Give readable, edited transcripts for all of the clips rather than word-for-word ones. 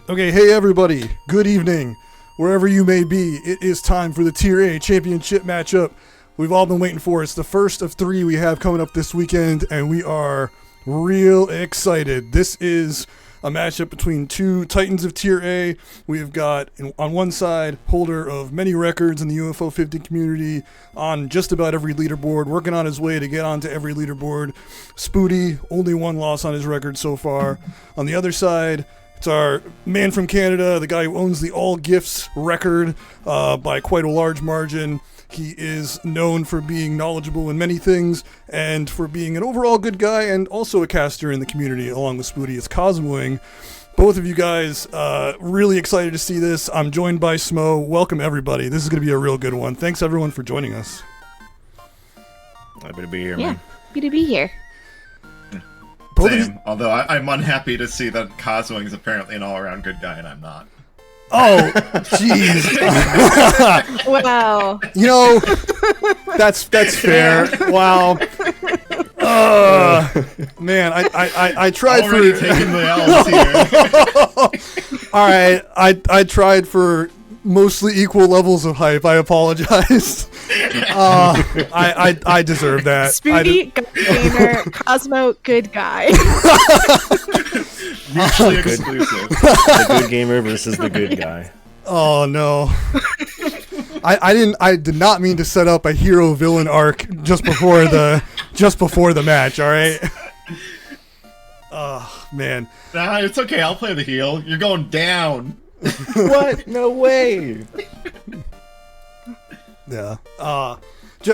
Okay, hey everybody, good evening, wherever you may be. It is time for the Tier A Championship matchup we've all been waiting for. It's the first of three we have coming up this weekend, and we are real excited. This is a matchup between two titans of Tier A. We've got, on one side, holder of many records in the UFO 50 community on just about every leaderboard, working on his way to get onto every leaderboard. Spooty, only one loss on his record so far. On the other side, it's our man from Canada, the guy who owns the All Gifts record by quite a large margin. He is known for being knowledgeable in many things and for being an overall good guy and also a caster in the community along with Spooty. It's Cosmoing. Both of you guys, really excited to see this. I'm joined by Smo. Welcome, everybody. This is going to be a real good one. Thanks, everyone, for joining us. Happy to be here, man. Happy to be here. Same, although I'm unhappy to see that Cosmoing is apparently an all-around good guy and I'm not. Oh, jeez. Wow. You know, that's fair. Wow. Man, I tried already for taking the L's here. All right, I tried for mostly equal levels of hype. I apologize. I deserve that. Spooty, good gamer, Cosmo, good guy. Mutually exclusive. The good gamer versus the good guy. Oh no. I did not mean to set up a hero villain arc just before the match, all right? Oh, man. Nah, it's okay. I'll play the heel. You're going down. What? No way. Yeah.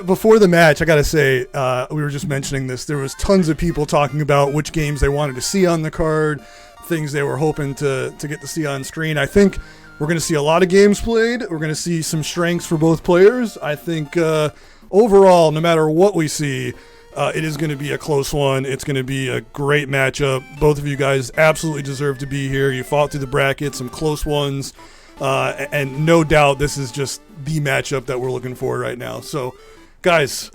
Before the match, I gotta say, we were just mentioning this. There was tons of people talking about which games they wanted to see on the card, things they were hoping to get to see on screen. I think we're going to see a lot of games played. We're going to see some strengths for both players. I think overall, no matter what we see, it is going to be a close one. It's going to be a great matchup. Both of you guys absolutely deserve to be here. You fought through the bracket, some close ones, and no doubt this is just the matchup that we're looking for right now. So, guys,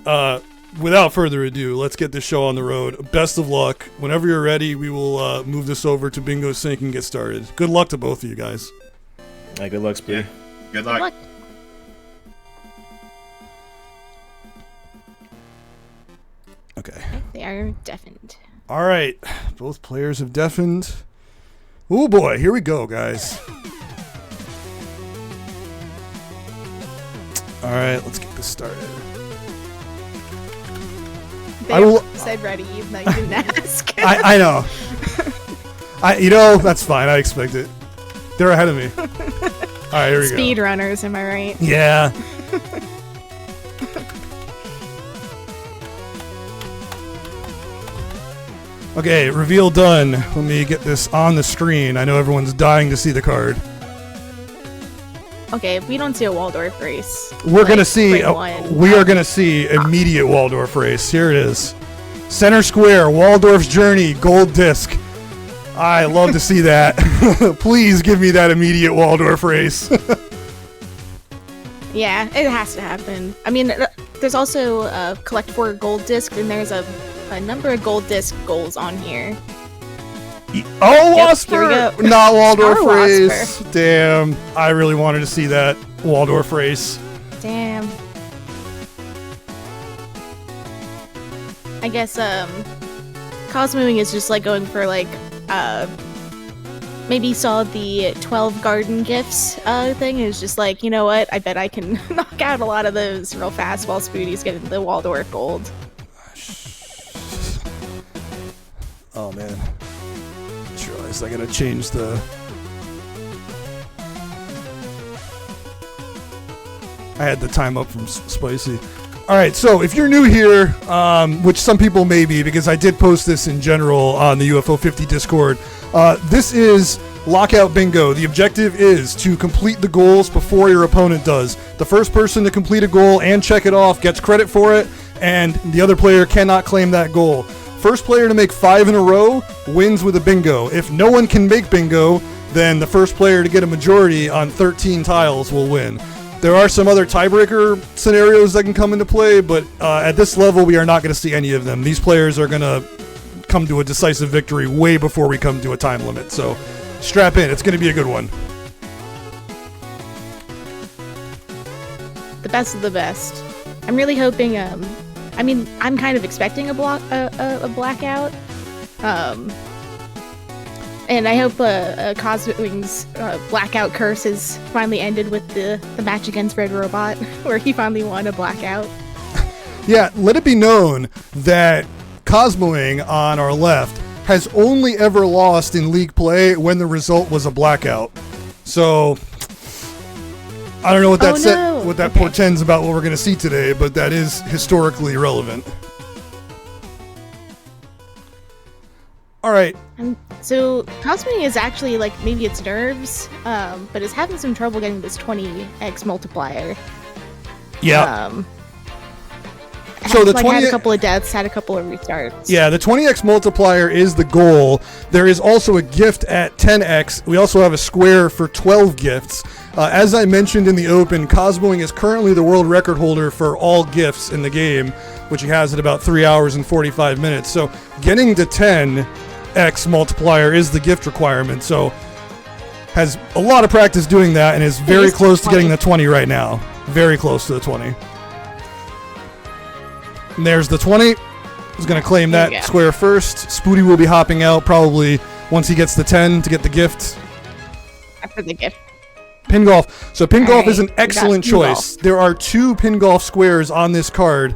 without further ado, let's get this show on the road. Best of luck. Whenever you're ready, we will move this over to Bingo Sync and get started. Good luck to both of you guys. Hey, good luck, Spooty. Yeah. Good luck. Okay. They are deafened. All right. Both players have deafened. Oh boy, here we go, guys. All right, let's get this started. They said ready, even though you didn't ask. I know. That's fine. I expect it. They're ahead of me. All right, here we go. Speed runners, am I right? Yeah. Okay, reveal done. Let me get this on the screen. I know everyone's dying to see the card. Okay, if we don't see a Waldorf race, We're gonna see. we are gonna see immediate Waldorf race. Here it is. Center square, Waldorf's Journey, gold disc. I love to see that. Please give me that immediate Waldorf race. Yeah, it has to happen. I mean, there's also a collect for gold disc, and there's a number of gold disc goals on here. Oh, Yep, Wasper! here we go. Not Waldorf Our race. Wasper. Damn, I really wanted to see that Waldorf race. Damn. I guess Cosmoing is just like going for like maybe saw the 12 garden gifts thing and is just like, you know what, I bet I can knock out a lot of those real fast while Spooty's getting the Waldorf gold. Oh man, I just realized I gotta change the. I had the time up from Spicy. Alright, so if you're new here, which some people may be because I did post this in general on the UFO 50 Discord, this is Lockout Bingo. The objective is to complete the goals before your opponent does. The first person to complete a goal and check it off gets credit for it, and the other player cannot claim that goal. First player to make 5 in a row wins with a bingo. If no one can make bingo, then the first player to get a majority on 13 tiles will win. There are some other tiebreaker scenarios that can come into play, but at this level, we are not going to see any of them. These players are going to come to a decisive victory way before we come to a time limit. So strap in. It's going to be a good one. The best of the best. I'm really hoping. I mean, I'm kind of expecting a blackout. And I hope Cosmoing's blackout curse has finally ended with the match against Red Robot, where he finally won a blackout. Yeah, let it be known that Cosmoing on our left has only ever lost in league play when the result was a blackout. So I don't know what that portends about what we're going to see today, but that is historically relevant. All right. So Cosmoing is actually like maybe it's nerves, but is having some trouble getting this 20x multiplier. Yeah. So the 20 had a couple of deaths, had a couple of restarts. Yeah, the 20x multiplier is the goal. There is also a gift at 10x. We also have a square for 12 gifts. As I mentioned in the open, Cosmoing is currently the world record holder for all gifts in the game, which he has at about 3 hours and 45 minutes. So getting to 10x multiplier is the gift requirement. So has a lot of practice doing that and is very close to getting the 20 right now. Very close to the 20. And there's the 20. He's going to claim that square first. Spooty will be hopping out probably once he gets the 10 to get the gift. After the gift. Pin golf. So pin golf is an excellent choice. There are 2 pin golf squares on this card.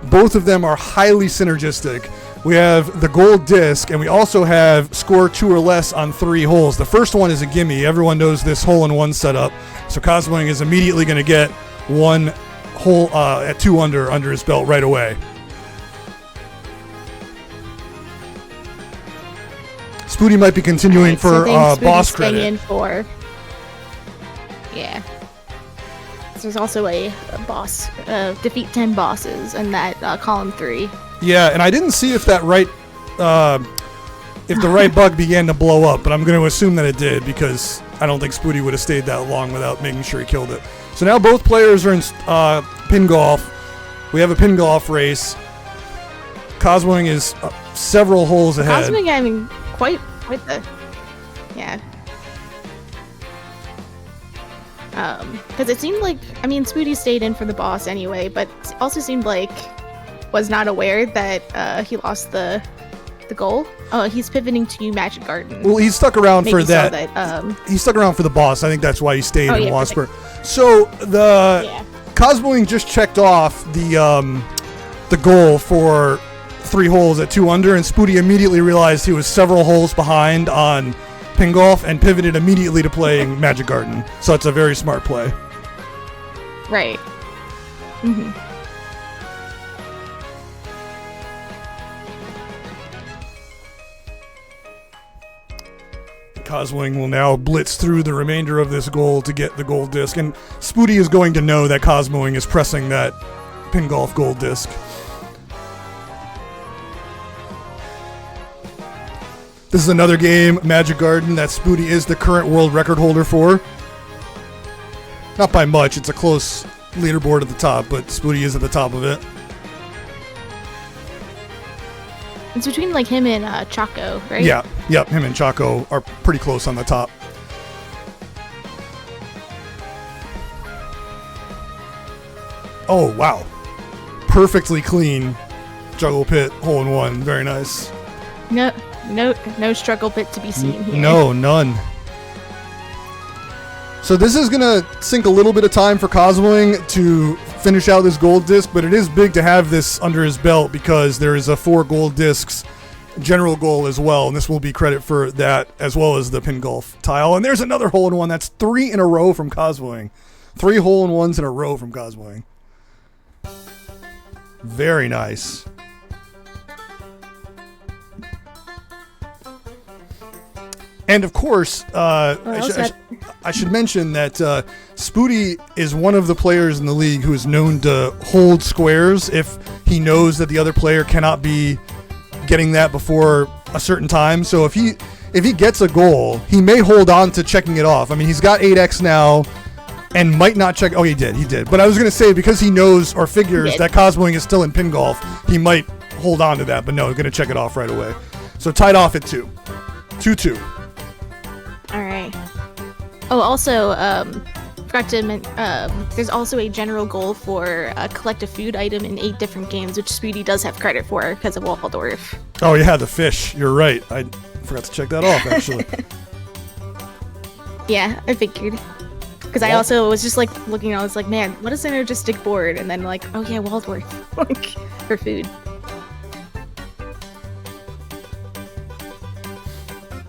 Both of them are highly synergistic. We have the gold disc, and we also have score 2 or less on 3 holes. The first one is a gimme. Everyone knows this hole-in-one setup. So Cosmoing is immediately going to get 1 hole at 2 under his belt right away. Spooty might be continuing for boss credit. In for. Yeah. There's also a boss, defeat 10 bosses in that column 3. Yeah, and I didn't see if that if the right bug began to blow up, but I'm going to assume that it did because I don't think Spooty would have stayed that long without making sure he killed it. So now both players are in pin golf. We have a pin golf race. Cosmoing is several holes ahead. Cosmoing having quite the, yeah. Because it seemed like, I mean, Spooty stayed in for the boss anyway, but also seemed like was not aware that he lost the goal. Oh, he's pivoting to Magic Garden. Well, he stuck around for that. He stuck around for the boss. I think that's why he stayed in Wasper. So Cosmoing just checked off the goal for 3 holes at 2 under, and Spooty immediately realized he was several holes behind on pin golf and pivoted immediately to playing Magic Garden. So it's a very smart play. Right. Mm-hmm. Cosmoing will now blitz through the remainder of this goal to get the gold disc, and Spooty is going to know that Cosmoing is pressing that pin golf gold disc. This is another game, Magic Garden, that Spooty is the current world record holder for. Not by much, it's a close leaderboard at the top, but Spooty is at the top of it. It's between like him and Choco, right? Yeah, yep, him and Choco are pretty close on the top. Oh, wow. Perfectly clean juggle pit hole-in-one. Very nice. No struggle pit to be seen here. No, none. So this is going to sink a little bit of time for Cosmoing to finish out this gold disc, but it is big to have this under his belt because there is a 4 gold discs general goal as well, and this will be credit for that as well as the pin golf tile. And there's another hole-in-one. That's 3 in a row from Cosmoing. 3 hole-in-ones in a row from Cosmoing. Very nice. And of course, I should mention that Spooty is one of the players in the league who is known to hold squares if he knows that the other player cannot be getting that before a certain time. So if he gets a goal, he may hold on to checking it off. I mean, he's got 8x now and might not check. Oh, he did. But I was going to say, because he knows or figures that Cosmoing is still in pin golf, he might hold on to that. But no, he's going to check it off right away. So tied off at 2. 2-2. All right. Oh, also, forgot to mention, there's also a general goal for collect a food item in 8 different games, which Spooty does have credit for because of Waldorf. Oh yeah, the fish. You're right. I forgot to check that off, actually. Yeah, I figured. Because I also was just like looking, I was like, man, what a synergistic board? And then like, oh yeah, Waldorf, like for food.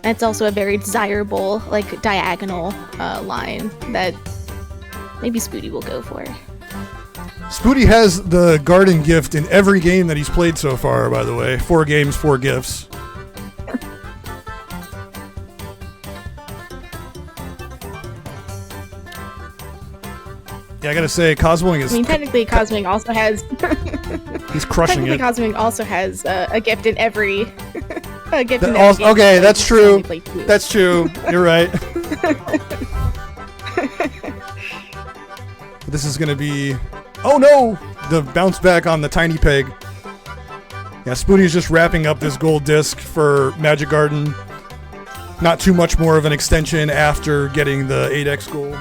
That's also a very desirable, like diagonal line that maybe Spooty will go for. Spooty has the garden gift in every game that he's played so far, by the way. 4 games, 4 gifts. Yeah, I gotta say, Cosmoing is... I mean, technically, Cosmoing also has... he's crushing it. Cosmoing also has a gift in every... a gift in every also, game. okay, that's true. Only play 2. That's true. You're right. This is gonna be... Oh no! The bounce back on the tiny peg. Yeah, Spooty is just wrapping up this gold disc for Magic Garden. Not too much more of an extension after getting the 8x gold.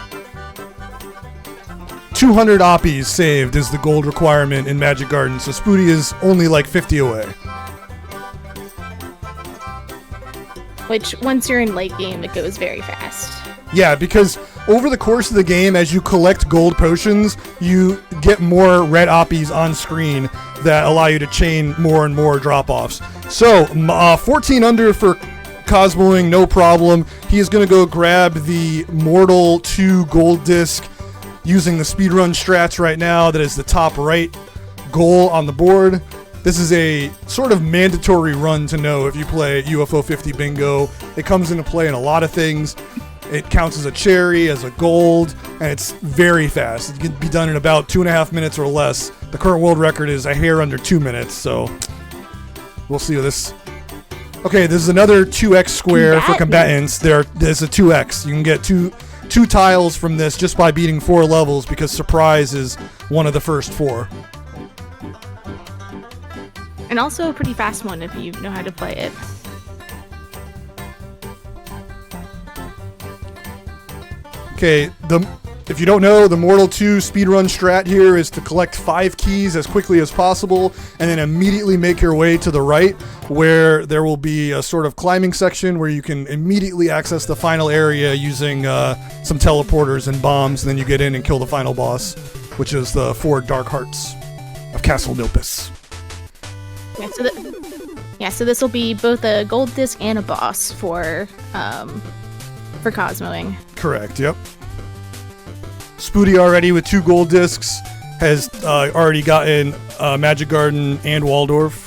200 oppies saved is the gold requirement in Magic Garden, so Spooty is only like 50 away. Which, once you're in late game, it goes very fast. Yeah, because over the course of the game, as you collect gold potions, you get more red oppies on screen that allow you to chain more and more drop-offs. So, 14 under for Cosmoing, no problem. He is going to go grab the Mortal 2 gold disc using the speedrun strats right now. That is the top right goal on the board. This is a sort of mandatory run to know if you play UFO 50 Bingo. It comes into play in a lot of things. It counts as a cherry, as a gold, and it's very fast. It can be done in about 2.5 minutes or less. The current world record is a hair under 2 minutes, so we'll see what this... Okay, this is another 2x square for combatants. There's a 2x. You can get two tiles from this just by beating 4 levels, because surprise is one of the first 4. And also a pretty fast one if you know how to play it. Okay, if you don't know, the Mortal 2 speedrun strat here is to collect 5 keys as quickly as possible and then immediately make your way to the right, where there will be a sort of climbing section where you can immediately access the final area using some teleporters and bombs, and then you get in and kill the final boss, which is the 4 Dark Hearts of Castle Nilpus. So this will be both a gold disc and a boss for Cosmoing. Correct, yep. Spooty already with 2 gold discs has already gotten Magic Garden and Waldorf.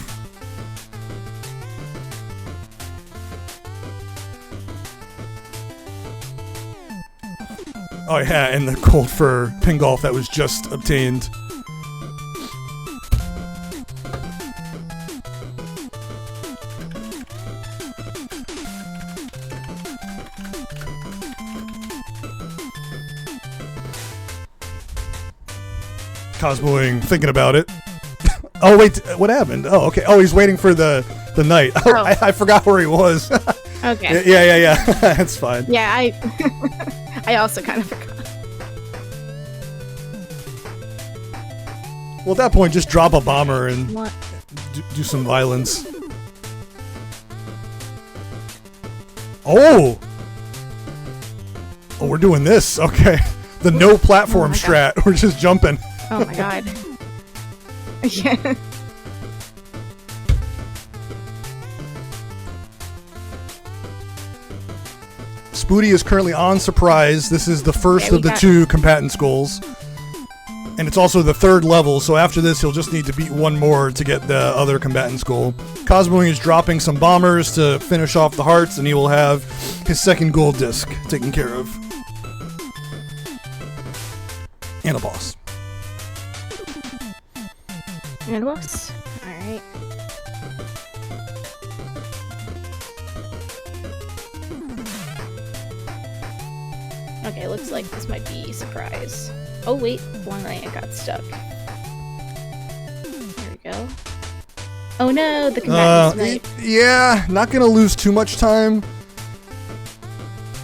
Oh yeah, and the gold for pin golf that was just obtained. Cosmoing, thinking about it. Oh wait, what happened? Oh okay. Oh, he's waiting for the knight. Oh, Oh. I forgot where he was. Okay. Yeah. That's fine. Yeah, I also kind of forgot. Well, at that point, just drop a bomber and What? do some violence. Oh, we're doing this. Okay, the no platform Oh my God. strat. We're just jumping. Oh my god. Yeah. Spooty is currently on surprise. This is the first Yeah, we of the got- 2 combatants goals. And it's also the 3rd level, so after this he'll just need to beat 1 more to get the other combatant's goal. Cosmoing is dropping some bombers to finish off the hearts, and he will have his 2nd gold disc taken care of. And a boss. And a boss. Alright. Okay, looks like this might be a surprise. Oh wait, one line got stuck. There we go. Oh no, the combatants might. Yeah, not gonna lose too much time.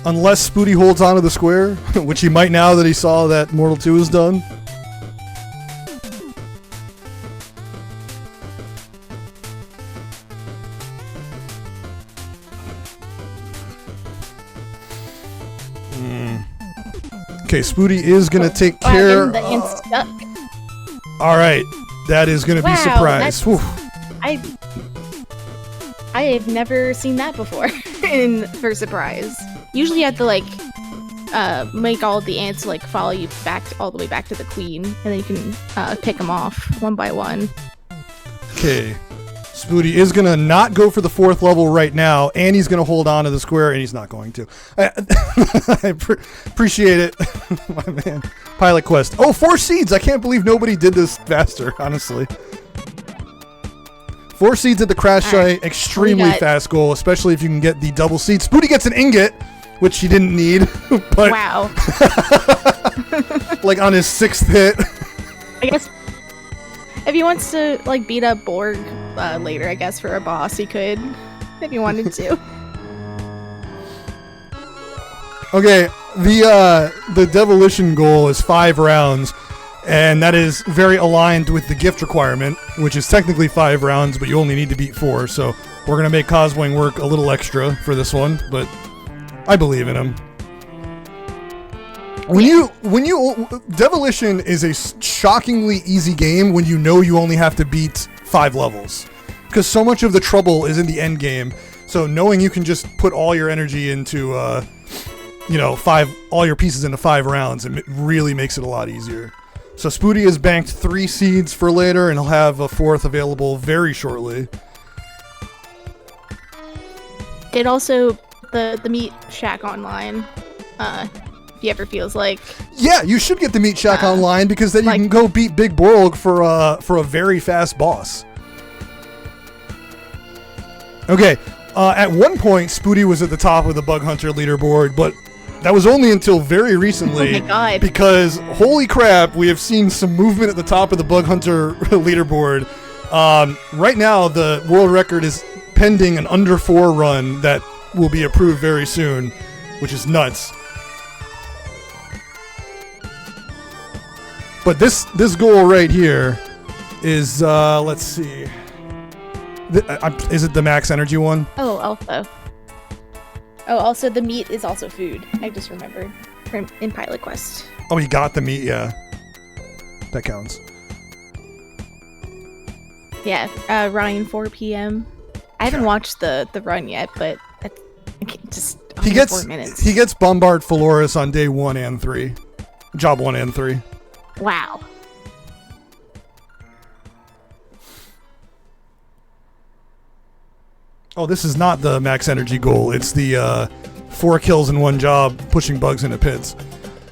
Unless Spooty holds onto the square, which he might now that he saw that Mortal 2 is done. Okay, Spooty is going to take care The ant stuck. Alright, that is going to be surprise. Whew. I have never seen that before for surprise. Usually you have to like make all the ants like follow you back all the way back to the queen, and then you can pick them off one by one. Okay, Spooty is going to not go for the 4th level right now, and he's going to hold on to the square, and he's not going to. I appreciate it, my man. Pilot Quest. Oh, 4 seeds! I can't believe nobody did this faster, honestly. 4 seeds at the crash site, extremely fast goal, especially if you can get the double seed. Spooty gets an ingot, which he didn't need, but wow. like on his 6th hit. I guess if he wants to like beat up Borg later, I guess for a boss, he could, if he wanted to. Okay, the Devilition goal is 5 rounds. And that is very aligned with the gift requirement, which is technically 5 rounds, but you only need to beat 4. So we're going to make Cosmoing work a little extra for this one, but I believe in him. Devilition is a shockingly easy game when you know you only have to beat 5 levels. Because so much of the trouble is in the end game. So knowing you can just put all your energy into, all your pieces into 5 rounds, it really makes it a lot easier. So Spooty has banked 3 seeds for later, and he'll have a 4th available very shortly. Did also the meat shack online, if he ever feels like. Yeah, you should get the meat shack online, because then you can go beat Big Borg for a very fast boss. Okay, at one point Spooty was at the top of the Bug Hunter leaderboard, but that was only until very recently. Oh my god. Because, holy crap, we have seen some movement at the top of the Bug Hunter leaderboard. Right now, the world record is pending an under 4 run that will be approved very soon, which is nuts. But this goal right here is, let's see. Is it the max energy one? Oh, also. Oh, also the meat is also food. I just remembered from in Pilot Quest. Oh, he got the meat, yeah. That counts. Yeah, Ryan 4 p.m. I haven't watched the run yet, but that's just he gets 4 minutes. He gets Bombard Flores on day 1 and 3. Job 1 and 3. Wow. Oh, this is not the max energy goal. It's the 4 kills in 1 job, pushing bugs into pits.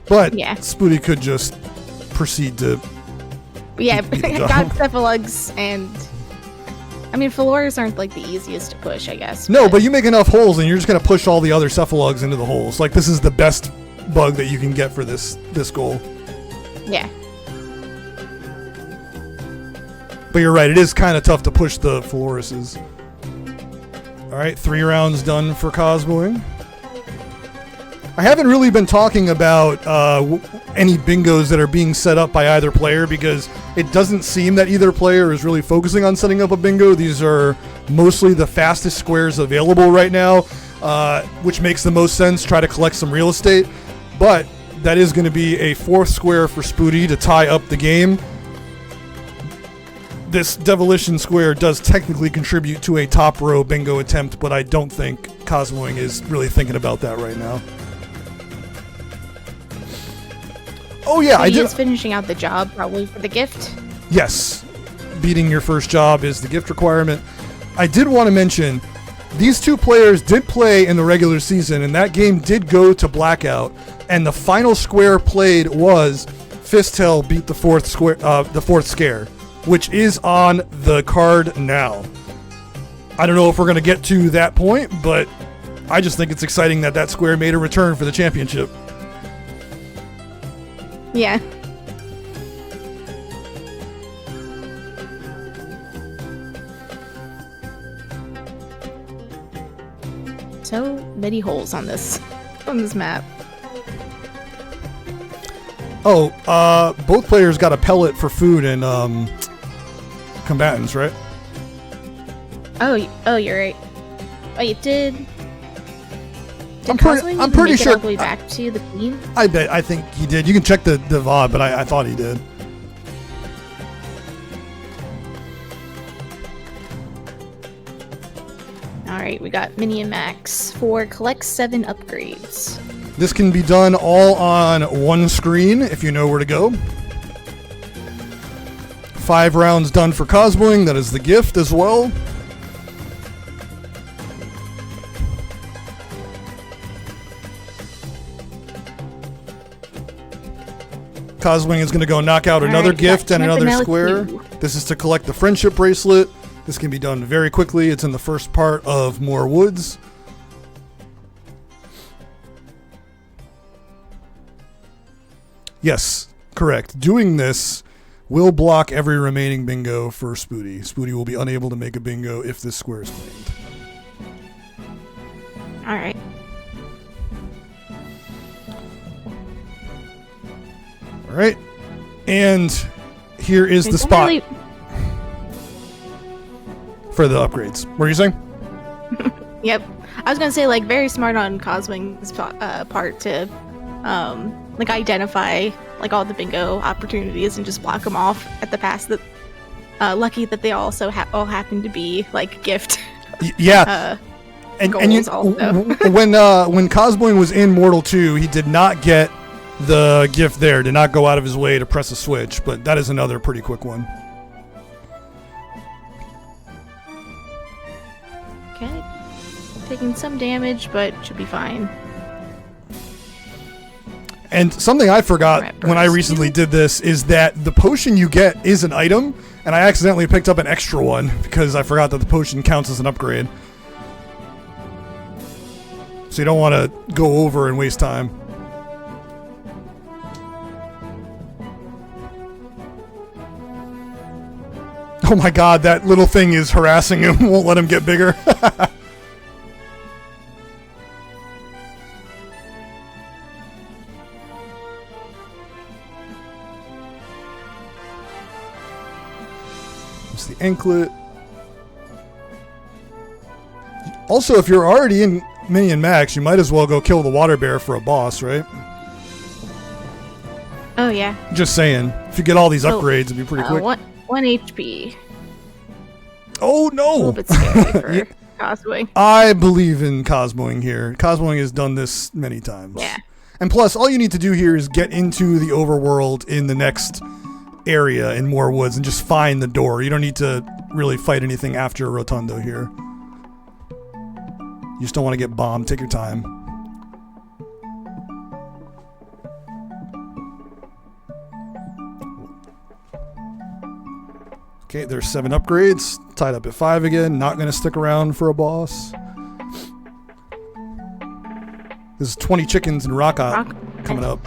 But yeah. Spooty could just proceed to. Yeah, got cephalogs, and I mean, Flores aren't like the easiest to push, I guess. No, but you make enough holes, and you're just gonna push all the other cephalogs into the holes. Like, this is the best bug that you can get for this goal. Yeah. But you're right, it is kind of tough to push the Floruses. Alright, 3 rounds done for Cosmoing. I haven't really been talking about any bingos that are being set up by either player, because it doesn't seem that either player is really focusing on setting up a bingo. These are mostly the fastest squares available right now, which makes the most sense. Try to collect some real estate. But that is going to be a 4th square for Spooty to tie up the game. This Devilition square does technically contribute to a top row bingo attempt, but I don't think Cosmoing is really thinking about that right now. Oh yeah, He is finishing out the job, probably for the gift. Yes, beating your first job is the gift requirement. I did want to mention, these 2 players did play in the regular season, and that game did go to blackout. And the final square played was Fistel beat the 4th square, the 4th scare, which is on the card now. I don't know if we're going to get to that point, but I just think it's exciting that that square made a return for the championship. Yeah. So many holes on this. on this map? Oh, both players got a pellet for food and combatants, right? Oh, you're right. Oh, you did. I'm Cosmoing pretty make it sure. all the way back to the queen. I think he did. You can check the VOD, but I thought he did. All right, we got Mini and Max for collect 7 upgrades. This can be done all on one screen if you know where to go. 5 rounds done for Cosmoing. That is the gift as well. Cosmoing is going to go knock out another right, gift and another Campanella square. Q. This is to collect the friendship bracelet. This can be done very quickly. It's in the first part of More Woods. Yes, correct. Doing this will block every remaining bingo for Spooty. Spooty will be unable to make a bingo if this square is claimed. All right. All right. And here is the There's spot only- for the upgrades. What are you saying? Yep. I was gonna say, like, very smart on Cosmoing's part to, like, identify, like, all the bingo opportunities and just block them off at the pass. That lucky that they also all happen to be, like, gift. Yeah. And goals also. when Cosmoing was in Mortal 2, he did not get the gift there. Did not go out of his way to press a switch, but that is another pretty quick one. Okay. Taking some damage, but should be fine. And something I forgot Right, when I burst. recently did this is that the potion you get is an item, and I accidentally picked up an extra one because I forgot that the potion counts as an upgrade. So you don't want to go over and waste time. Oh my god, that little thing is harassing him, won't let him get bigger. It's the anklet. Also, if you're already in Mini and Max, you might as well go kill the water bear for a boss, right? Oh, yeah. Just saying. If you get all these Oh, upgrades, it'd be pretty quick. 1 HP. Oh, A little no! bit scary for Cosmoing. I believe in Cosmoing here. Cosmoing has done this many times. Yeah. And plus, all you need to do here is get into the overworld in the next area in More Woods and just find the door. You don't need to really fight anything after Rotundo here. You just don't want to get bombed. Take your time. Okay, there's 7 upgrades. Tied up at 5 again. Not going to stick around for a boss. This is 20 chickens and rock coming up.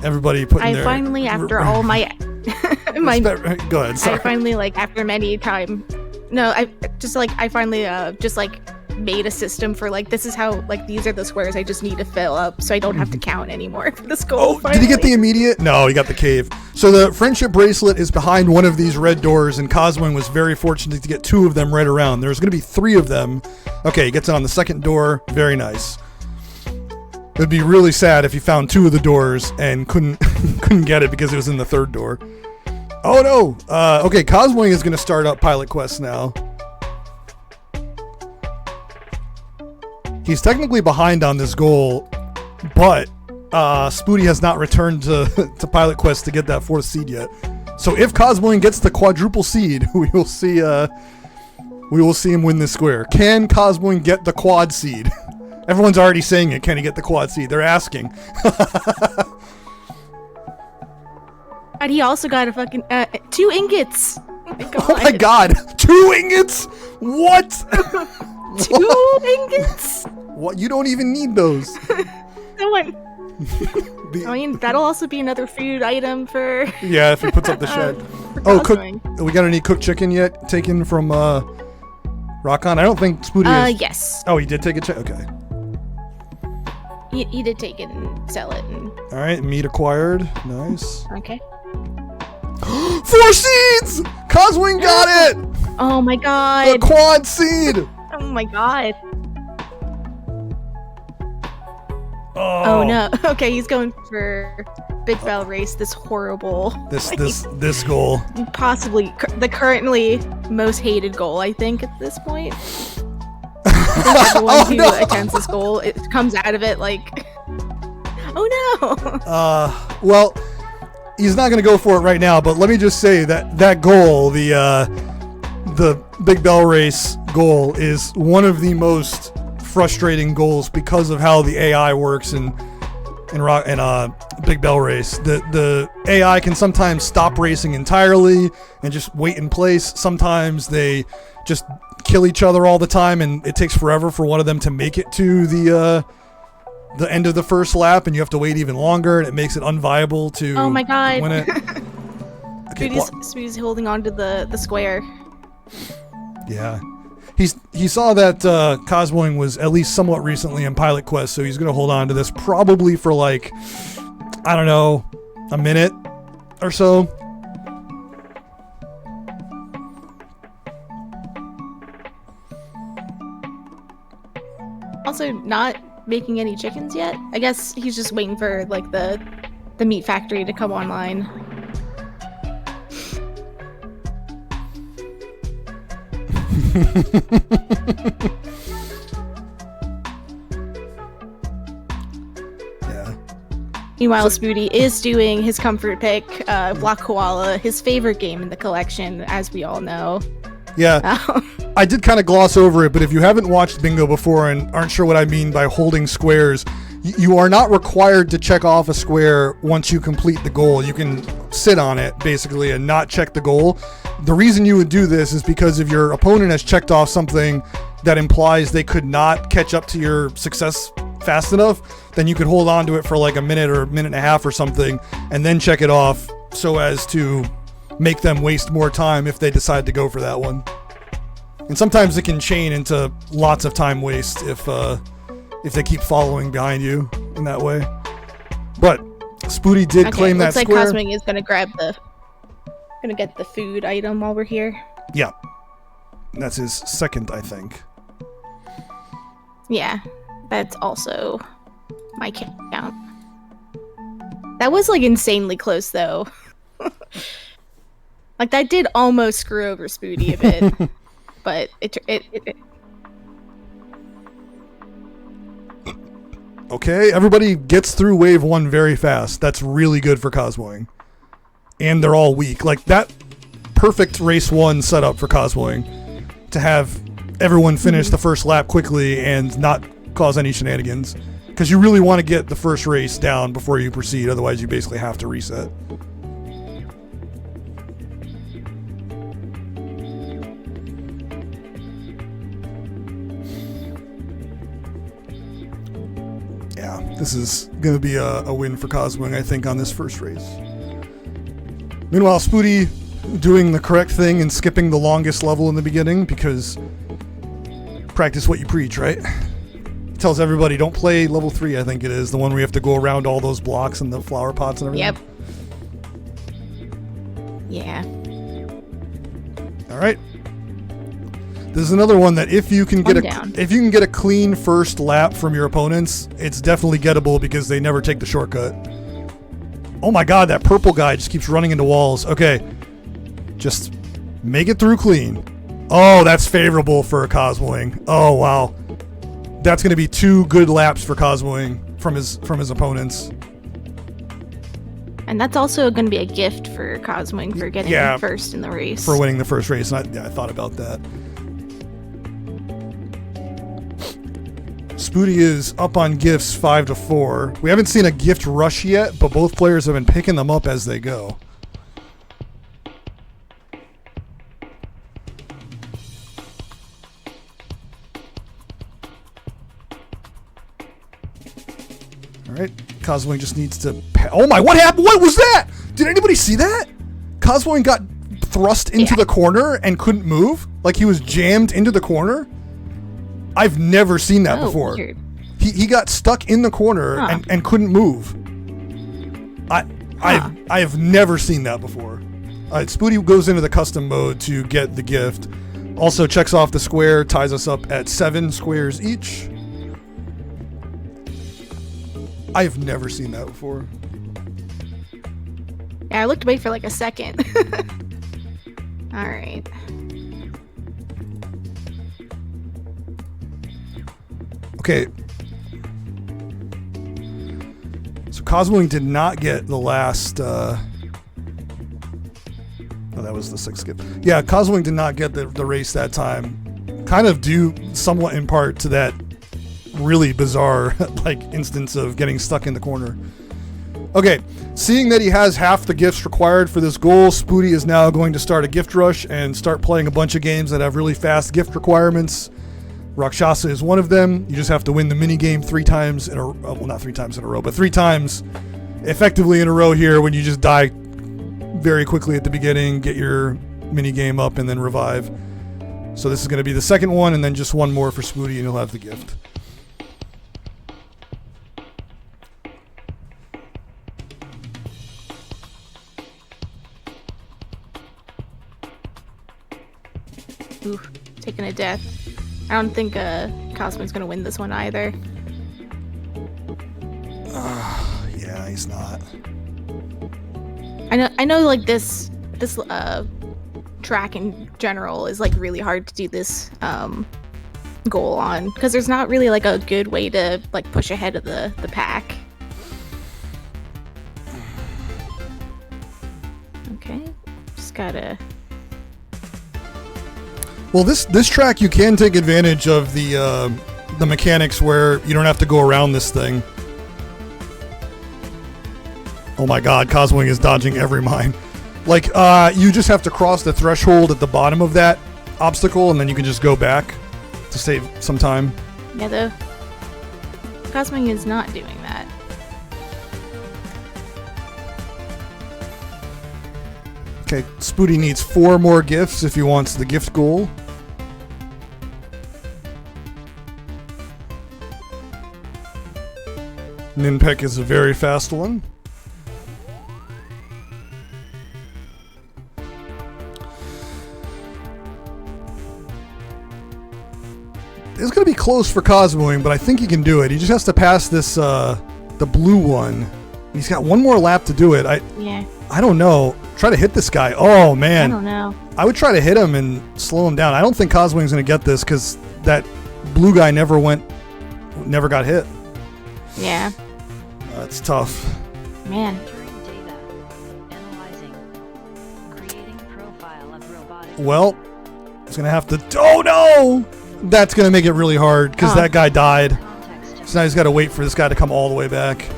Everybody putting their... Finally, after all my... Go ahead, sorry. I finally, like, after many time... No, I finally, just, like, made a system for, like, this is how, like, these are the squares I just need to fill up so I don't have to count anymore for this goal. Oh, did he get the immediate? No, he got the cave. So the friendship bracelet is behind one of these red doors, and Cosmoing was very fortunate to get 2 of them right around. There's going to be 3 of them. Okay, he gets it on the second door. Very nice. It would be really sad if he found 2 of the doors and couldn't get it because it was in the third door. Oh no! Okay, Cosmoing is going to start up Pilot Quest now. He's technically behind on this goal, but Spooty has not returned to Pilot Quest to get that 4th seed yet. So if Cosmoing gets the quadruple seed, we will see him win this square. Can Cosmoing get the quad seed? Everyone's already saying it. Can he get the quad seed? They're asking. And he also got a fucking 2 ingots. Oh my god! 2 ingots? What? 2 ingots? What? You don't even need those. No one. I mean, that'll also be another food item for. Yeah, if he puts up the shed. for Oh, cook. Cosmoing. We got any cooked chicken yet? Taken from Rockon? I don't think Spooty is. Yes. Oh, he did take a check. Okay. He did take it and sell it. And... All right, meat acquired. Nice. Okay. 4 seeds! Cosmoing got it! Oh my The god. quad seed! Oh my god. Oh, Oh no. Okay, he's going for Big Bell Race. This horrible. This goal. Possibly the currently most hated goal, I think, at this point. I think everyone who attends this goal, it comes out of it like, oh no. Well, he's not going to go for it right now, but let me just say that goal, the Big Bell Race goal, is one of the most frustrating goals because of how the AI works in Big Bell Race. The AI can sometimes stop racing entirely and just wait in place. Sometimes they just kill each other all the time, and it takes forever for one of them to make it to the end of the first lap, and you have to wait even longer, and it makes it unviable to Oh my god. win it. Okay, Spooty's holding on to the square. yeah. He saw that Cosmoing was at least somewhat recently in Pilot Quest, so he's going to hold on to this probably for like, I don't know, a minute or so. Also, not making any chickens yet. I guess he's just waiting for like the meat factory to come online. Yeah. Meanwhile, Spooty is doing his comfort pick, Block Koala, his favorite game in the collection, as we all know. Yeah. I did kind of gloss over it, but if you haven't watched Bingo before and aren't sure what I mean by holding squares, you are not required to check off a square once you complete the goal. You can sit on it, basically, and not check the goal. The reason you would do this is because if your opponent has checked off something that implies they could not catch up to your success fast enough, then you could hold on to it for like a minute or a minute and a half or something, and then check it off so as to make them waste more time if they decide to go for that one. And sometimes it can chain into lots of time waste if they keep following behind you in that way. But Spooty did claim that looks square. like Cosmoing is gonna get the food item while we're here. Yeah. That's his second, I think. Yeah, that's also my count. That was like insanely close though. Like that did almost screw over Spooty a bit, but it Okay, everybody gets through wave 1 very fast. That's really good for Cosmoing. And they're all weak. Like that perfect race 1 setup for Cosmoing to have everyone finish the first lap quickly and not cause any shenanigans. Because you really want to get the first race down before you proceed, otherwise you basically have to reset. Yeah, this is going to be a win for Cosmoing, I think, on this first race. Meanwhile, Spooty doing the correct thing and skipping the longest level in the beginning because practice what you preach, right? Tells everybody don't play level 3, I think it is, the one where you have to go around all those blocks and the flower pots and everything. Yep. Yeah. All right. This is another one that if you can get a clean first lap from your opponents, it's definitely gettable because they never take the shortcut. Oh my god, that purple guy just keeps running into walls. Okay. Just make it through clean. Oh, that's favorable for a Cosmoing. Oh, wow. That's going to be 2 good laps for Cosmoing from his opponents. And that's also going to be a gift for Cosmoing for getting first in the race. For winning the first race. And I thought about that. Spooty is up on gifts 5-4. We haven't seen a gift rush yet, but both players have been picking them up as they go. All right, Cosmoing just needs to... Oh my, what happened? What was that? Did anybody see that? Cosmoing got thrust into the corner and couldn't move? Like he was jammed into the corner? I've never seen that before. Weird. He got stuck in the corner and couldn't move. I have never seen that before. Spooty goes into the custom mode to get the gift. Also checks off the square, ties us up at 7 squares each. I've never seen that before. Yeah, I looked away for like a second. All right. Okay. So Cosmoing did not get the last... Oh, that was the 6th skip. Yeah, Cosmoing did not get the race that time. Kind of due somewhat in part to that really bizarre like instance of getting stuck in the corner. Okay, seeing that he has half the gifts required for this goal, Spooty is now going to start a gift rush and start playing a bunch of games that have really fast gift requirements. Rakshasa is one of them. You just have to win the mini game 3 times in a well, not 3 times in a row, but 3 times effectively in a row here when you just die very quickly at the beginning, get your mini game up, and then revive. So this is going to be the second one, and then just one more for Spooty, and he'll have the gift. Ooh, taking a death. I don't think Cosmo's gonna win this one either. Yeah, he's not. I know like this track in general is like really hard to do this goal on because there's not really like a good way to like push ahead of the pack. Okay, just gotta... Well, this track you can take advantage of the mechanics where you don't have to go around this thing. Oh my god, Cosmoing is dodging every mine. Like, you just have to cross the threshold at the bottom of that obstacle, and then you can just go back to save some time. Yeah, the Cosmoing is not doing that. Okay, Spooty needs 4 more gifts if he wants the gift goal. Ninpek is a very fast one. It's going to be close for Cosmoing, but I think he can do it. He just has to pass this, the blue one. He's got one more lap to do it. I don't know. Try to hit this guy. Oh, man. I don't know. I would try to hit him and slow him down. I don't think Cosmoing's going to get this because that blue guy never got hit. Yeah. That's tough. Man. Well, it's going to have to... Oh, no! That's going to make it really hard because that guy died. So now he's got to wait for this guy to come all the way back.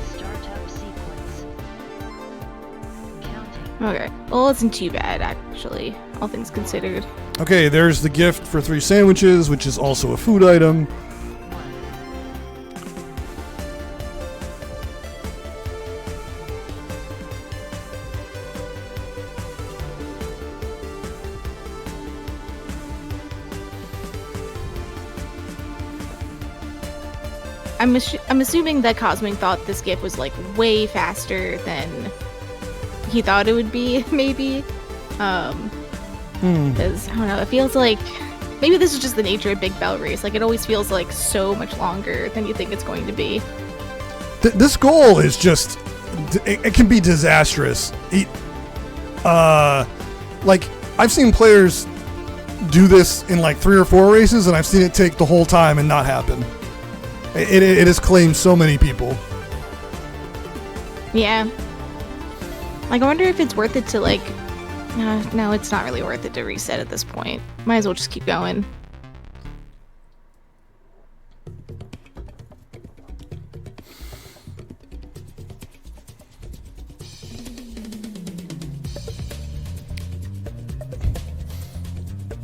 Okay. Well, it isn't too bad, actually, all things considered. Okay, there's the gift for 3 sandwiches, which is also a food item. I'm assuming that Cosmoing thought this gift was like way faster than he thought it would be, maybe. Because I don't know, it feels like maybe this is just the nature of Big Bell Race. Like it always feels like so much longer than you think it's going to be. This goal is just it can be disastrous. Like I've seen players do this in like 3 or 4 races, and I've seen it take the whole time and not happen. It has claimed so many people. Yeah. Like, I wonder if it's worth it to, like... No, it's not really worth it to reset at this point. Might as well just keep going.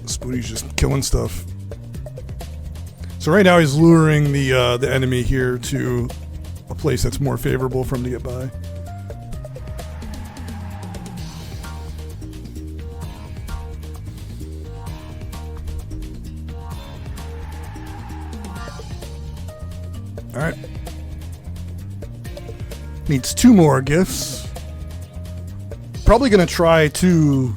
Spooty's just killing stuff. So right now he's luring the enemy here to a place that's more favorable for him to get by. All right. Needs 2 more gifts. Probably going to try to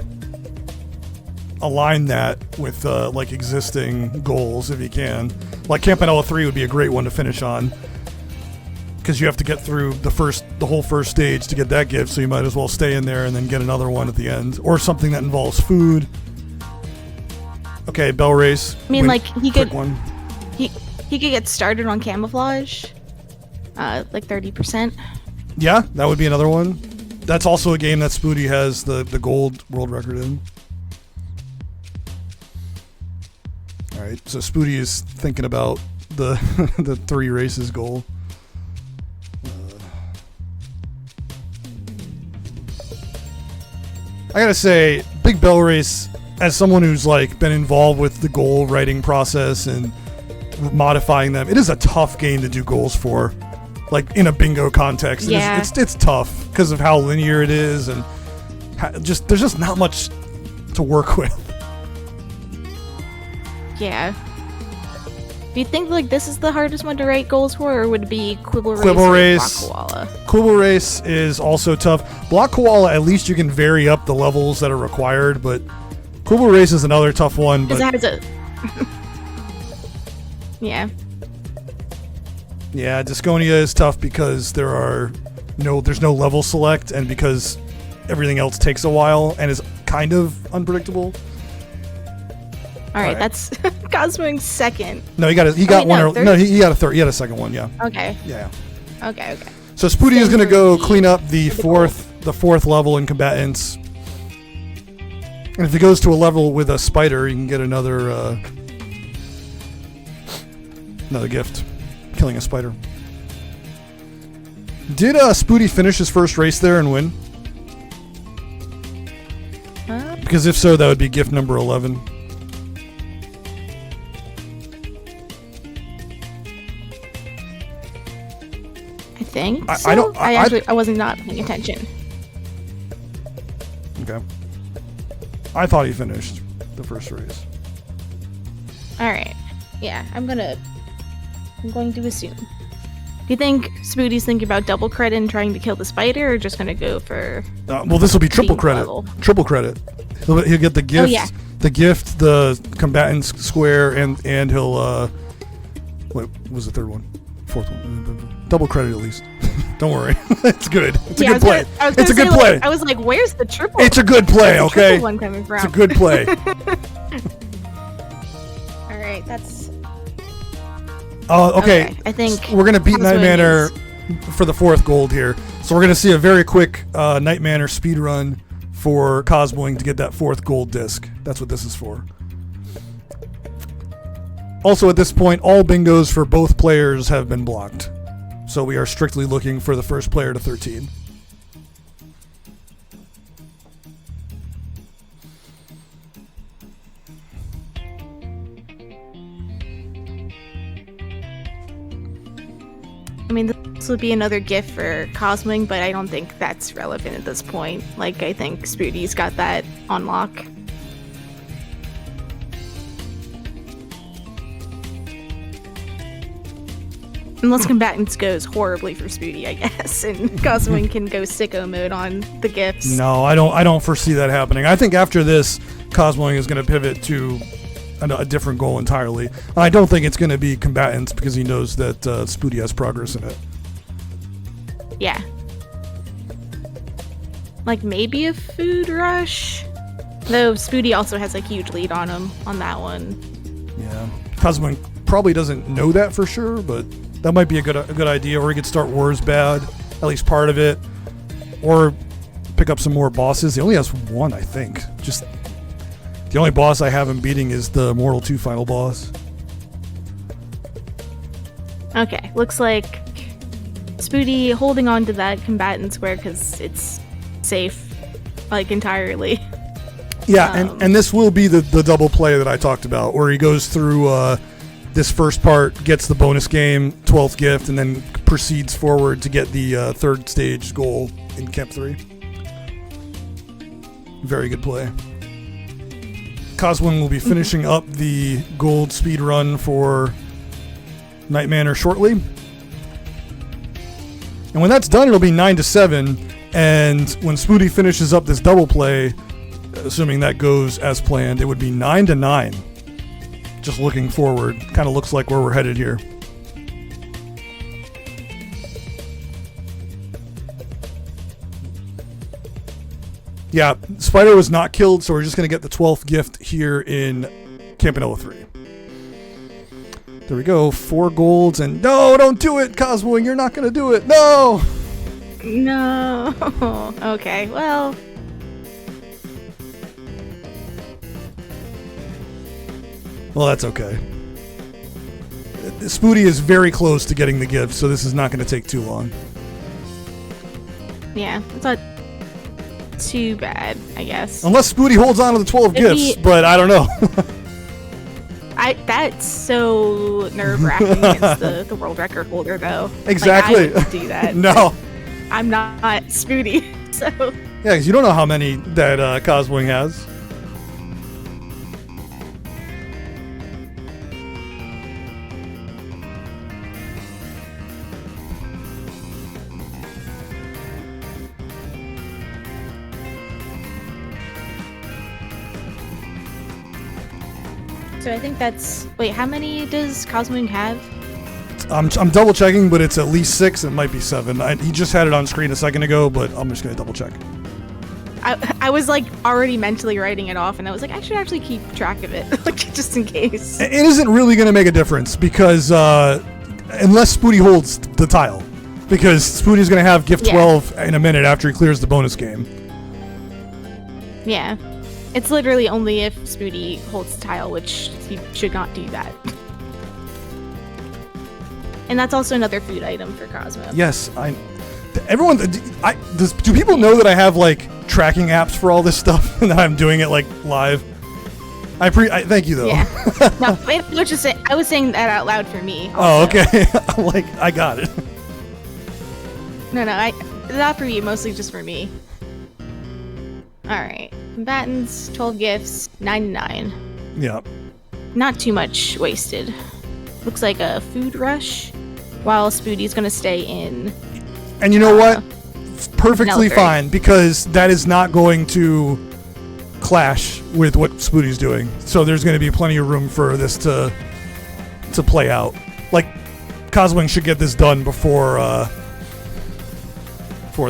align that with like existing goals if he can. Like Campanella 3 would be a great one to finish on, because you have to get through the whole first stage to get that gift, so you might as well stay in there and then get another one at the end, or something that involves food. Okay, Bell Race. I mean, like he could get started on camouflage, like 30%. Yeah, that would be another one. That's also a game that Spooty has the gold world record in. All right, so Spooty is thinking about the the 3 races goal. I gotta say, Big Bell Race, as someone who's like been involved with the goal writing process and modifying them, it is a tough game to do goals for, like in a bingo context. Yeah. It's tough because of how linear it is, and there's just not much to work with. Yeah. Do you think like this is the hardest one to write goals for, or would it be Quibble Race? Quibble or Race. Block Koala? Quibble Race is also tough. Block Koala, at least you can vary up the levels that are required, but Quibble Race is another tough one. Because But it has a... Yeah. yeah, Disconia is tough because there's no level select, and because everything else takes a while and is kind of unpredictable. All right, Alright. That's Cosmoing's second. No, he got a second one. Yeah, Okay. yeah. Okay. So Spooty is Same gonna for go the- clean up the for the fourth level in combatants, and if he goes to a level with a spider, you can get another gift, killing a spider. Did Spooty finish his first race there and win? Because if so, that would be gift number 11. I think. I wasn't not paying attention. Okay. I thought he finished the first race. All right. Yeah, I'm going to assume. Do you think Spooty's thinking about double credit and trying to kill the spider, or just going to go for... Well, this will be triple Being credit. level. Triple credit. He'll get the gift, yeah. the combatant's square, and he'll what was the third one? Fourth one. Double credit at least. Don't worry. It's good. It's a good play. It's a good play. I was like, where's the triple? It's a good play, Where's the okay? triple one coming from? It's a good play. All right, that's... Okay. I think we're gonna beat Cosmoing Night Manor is- for the 4th gold here. So we're gonna see a very quick Night Manor speed run for Cosmoing to get that 4th gold disc. That's what this is for. Also, at this point, all bingos for both players have been blocked. So we are strictly looking for the first player to 13. I mean, this would be another gift for Cosmoing, but I don't think that's relevant at this point. Like, I think Spooty's got that on lock. Unless Combatants goes horribly for Spooty, I guess, and Cosmoing can go sicko mode on the gifts. No, I don't foresee that happening. I think after this, Cosmoing is going to pivot to a different goal entirely. I don't think it's going to be Combatants, because he knows that Spooty has progress in it. Yeah. Like, maybe a food rush? Though Spooty also has a huge lead on him on that one. Yeah. Cosmoing probably doesn't know that for sure, but that might be a good idea. Or he could start Wars Bad, at least part of it. Or pick up some more bosses. He only has one, I think. Just the only boss I have him beating is the Mortal 2 final boss. Okay, looks like Spooty holding on to that combatant square because it's safe, like, entirely. Yeah, and this will be the double play that I talked about, where he goes through this first part, gets the bonus game, 12th gift, and then proceeds forward to get the third stage goal in Camp 3. Very good play. Cosmoing will be finishing up the gold speed run for Night Manor shortly. And when that's done, it'll be 9-7. And when Spooty finishes up this double play, assuming that goes as planned, it would be 9-9. Just looking forward, kind of looks like where we're headed here. Yeah, Spider was not killed, so we're just going to get the 12th gift here in Campanella 3. There we go, 4 golds, and no, don't do it, Cosmoing, you're not going to do it, no! No. Okay, well. Well, that's okay. Spooty is very close to getting the gift, so this is not going to take too long. Yeah, it's not too bad, I guess. Unless Spooty holds on to the 12 gifts, but I don't know. That's so nerve-wracking against the world record holder, though. Exactly. Like, I wouldn't do that. No. I'm not Spooty, so... Yeah, because you don't know how many that Cosmoing has. So I think that's... Wait, how many does Cosmoing have? I'm double checking, but it's at least 6. It might be 7. He just had it on screen a second ago, but I'm just gonna double check. I was like already mentally writing it off, and I was like, I should actually keep track of it, like just in case. It isn't really gonna make a difference because unless Spooty holds the tile, because Spooty's gonna have gift 12 in a minute after he clears the bonus game. Yeah, it's literally only if Spooty holds the tile, which he should not do that. And that's also another food item for Cosmo. Yes, do people know that I have like tracking apps for all this stuff and that I'm doing it like live? I thank you though. Yeah. No, I was saying that out loud for me. Also. Oh, okay. I'm like, I got it. No, not for you. Mostly just for me. All right, combatants, 12 gifts, 99. Yeah. Not too much wasted. Looks like a food rush, while Spooty's gonna stay in. And you know what? Perfectly fine, because that is not going to clash with what Spooty's doing. So there's going to be plenty of room for this to play out. Like, Cosmoing should get this done before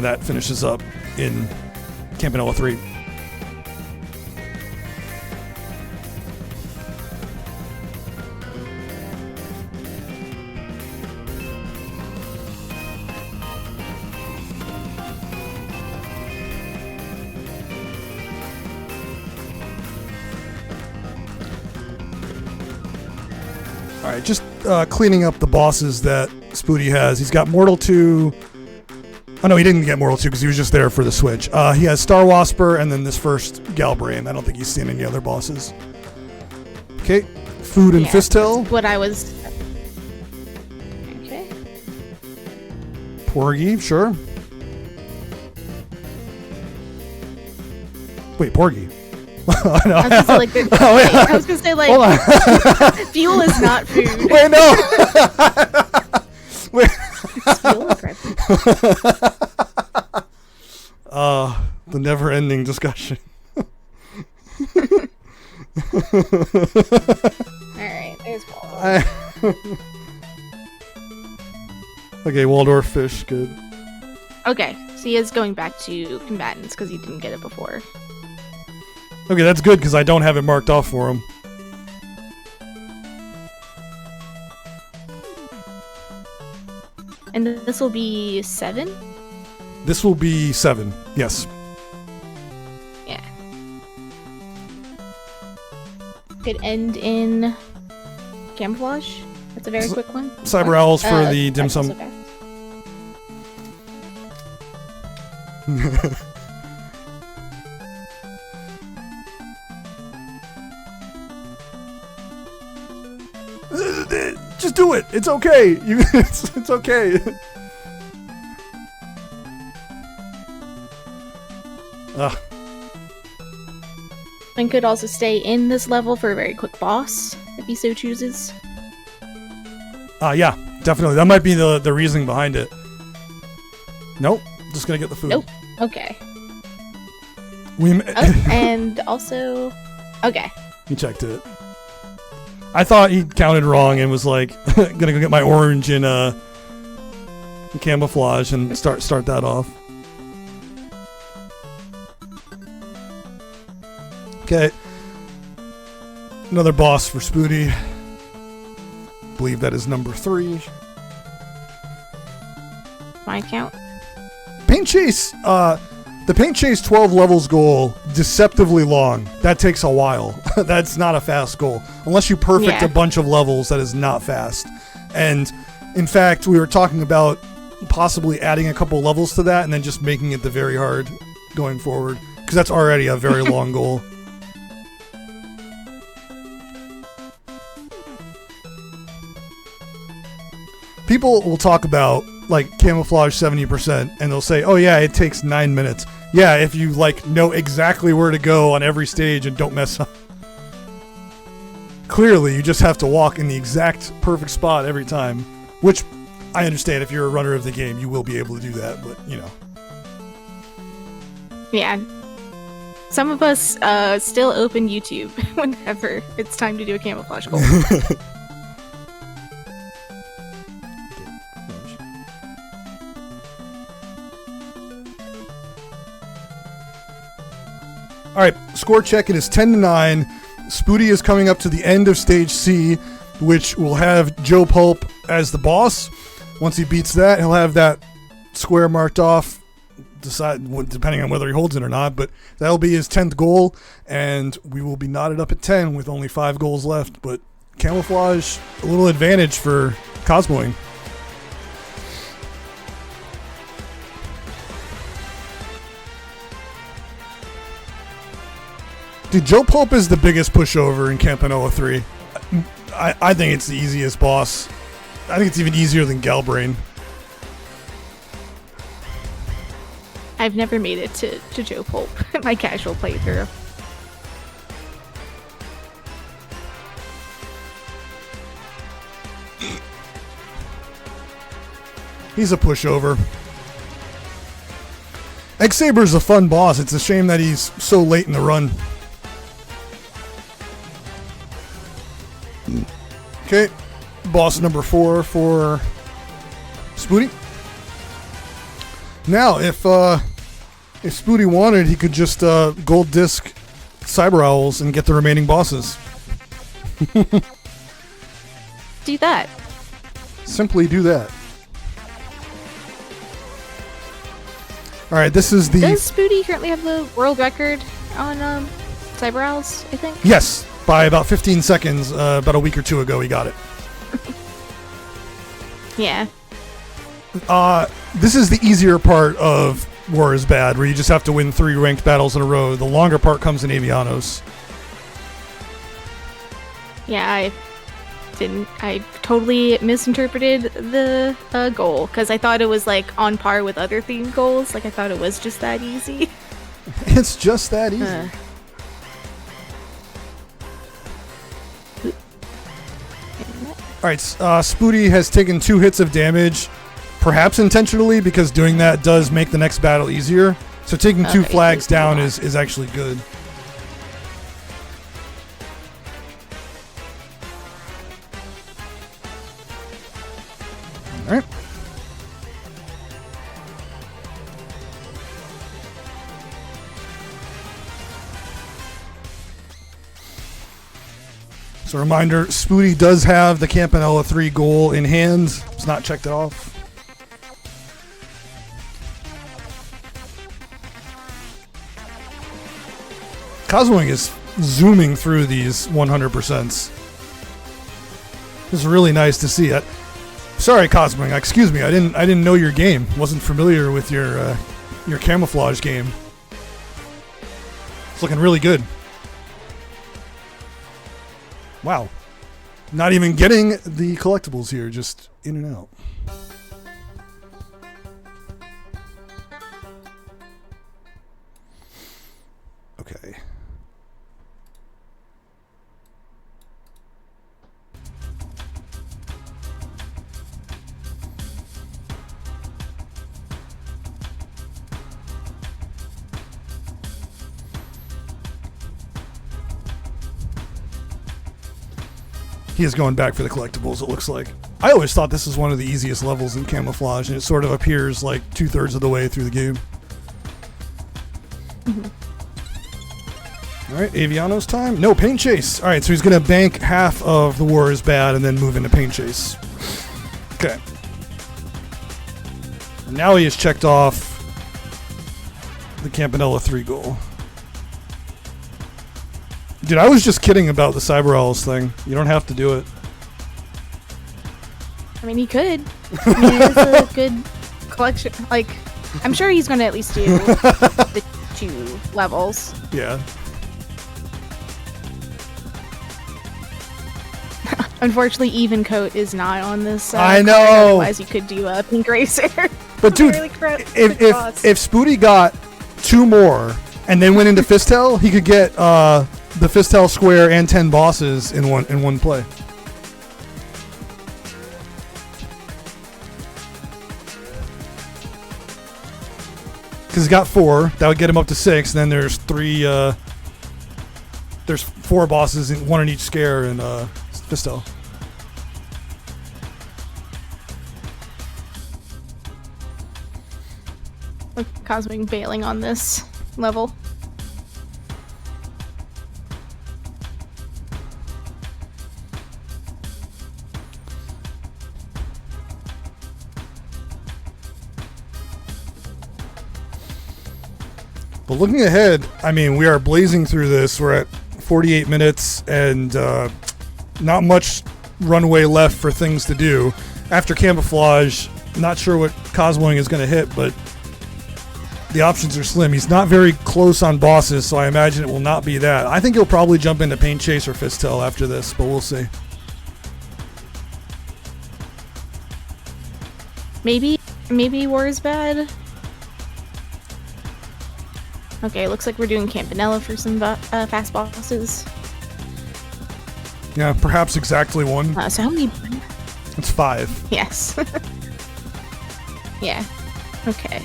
that finishes up in Campanella 3. Alright, just cleaning up the bosses that Spooty has. He's got Mortal 2. Oh no, he didn't get Mortal 2 because he was just there for the switch. He has Star Wasper and then this first Galbrain. I don't think he's seen any other bosses. Okay, Food and Fistel. What I was... Okay. Porgy, sure. Wait, Porgy. I was gonna say like fuel is not food. Wait, no. Wait. Fuel the never-ending discussion. All right, there's Waldorf. Okay, Waldorf fish, good. Okay, so he is going back to combatants because he didn't get it before. Okay, that's good because I don't have it marked off for him. And this will be 7? This will be 7, yes. Yeah. Could end in camouflage. That's a very quick one. Cyber Owls for the dim sum. Just do it. It's okay. It's okay. And could also stay in this level for a very quick boss, if he so chooses. Yeah, definitely. That might be the reasoning behind it. Nope. Just gonna get the food. Nope. Okay. We And also... Okay. He checked it. I thought he counted wrong and was like, gonna go get my orange in camouflage and start that off. Okay. Another boss for Spooty. I believe that is number 3. My count. Paint Chase, the Paint Chase 12 levels goal, deceptively long. That takes a while. That's not a fast goal. Unless you perfect a bunch of levels, that is not fast. And in fact, we were talking about possibly adding a couple levels to that and then just making it the very hard going forward. Because that's already a very long goal. People will talk about like camouflage 70% and they'll say, oh yeah, it takes 9 minutes. Yeah, if you like know exactly where to go on every stage and don't mess up. Clearly, you just have to walk in the exact perfect spot every time, which I understand if you're a runner of the game, you will be able to do that, but you know. Yeah. Some of us still open YouTube whenever it's time to do a camouflage goal. All right, score check. It is 10-9. Spooty is coming up to the end of Stage C, which will have Joe Pulp as the boss. Once he beats that, he'll have that square marked off, depending on whether he holds it or not, but that'll be his 10th goal, and we will be knotted up at 10 with only 5 goals left. But camouflage, a little advantage for Cosmoing. Dude, Joe Pulp is the biggest pushover in Campanoa 3. I think it's the easiest boss. I think it's even easier than Galbrain. I've never made it to Joe Pulp in my casual playthrough. He's a pushover. Egg Saber's a fun boss. It's a shame that he's so late in the run. Okay, boss number 4 for Spooty. Now, if Spooty wanted, he could just gold disc Cyber Owls and get the remaining bosses. Do that. Simply do that. All right, this is the... Does Spooty currently have the world record on Cyber Owls, I think? Yes, by about 15 seconds, about a week or 2 ago, he got it. Yeah. This is the easier part of War is Bad, where you just have to win 3 ranked battles in a row. The longer part comes in Avianos. Yeah, I totally misinterpreted the goal, because I thought it was like on par with other theme goals. Like I thought it was just that easy. It's just that easy. Alright, Spooty has taken 2 hits of damage, perhaps intentionally, because doing that does make the next battle easier. So taking 2 flags down is actually good. Alright. So a reminder, Spooty does have the Campanella 3 goal in hand. It's not checked off. Cosmoing is zooming through these 100%. This is really nice to see it. Sorry, Cosmoing. Excuse me. I didn't know your game. Wasn't familiar with your camouflage game. It's looking really good. Wow. Not even getting the collectibles here, just in and out. Okay. He is going back for the collectibles, it looks like. I always thought this was one of the easiest levels in Camouflage, and it sort of appears like 2/3 of the way through the game. Alright, Aviano's time. No, Paint Chase. Alright, so he's going to bank half of the War is Bad and then move into Paint Chase. Okay. And now he has checked off the Campanella 3 goal. Dude, I was just kidding about the Cyber Owls thing. You don't have to do it. I mean, he could. I mean, it's a good collection. Like, I'm sure he's going to at least do the 2 levels. Yeah. Unfortunately, Even Coat is not on this. I know. Card. Otherwise, you could do a Pink Racer. But dude, Really if Spooty got 2 more and then went into Fistel, he could get the Fistel Square and 10 bosses in one play. Because he's got 4, that would get him up to 6. And then there's 3. There's 4 bosses, 1 in each scare in Fistel. Look, Cosmoing bailing on this level. But looking ahead, I mean, we are blazing through this. We're at 48 minutes and not much runway left for things to do. After Camouflage, not sure what Cosmoing is going to hit, but the options are slim. He's not very close on bosses, so I imagine it will not be that. I think he'll probably jump into Paint Chase or Fistel after this, but we'll see. Maybe War is Bad. Okay, looks like we're doing Campanella for some fast bosses. Yeah, perhaps exactly 1. So how many? It's 5. Yes. Yeah. Okay.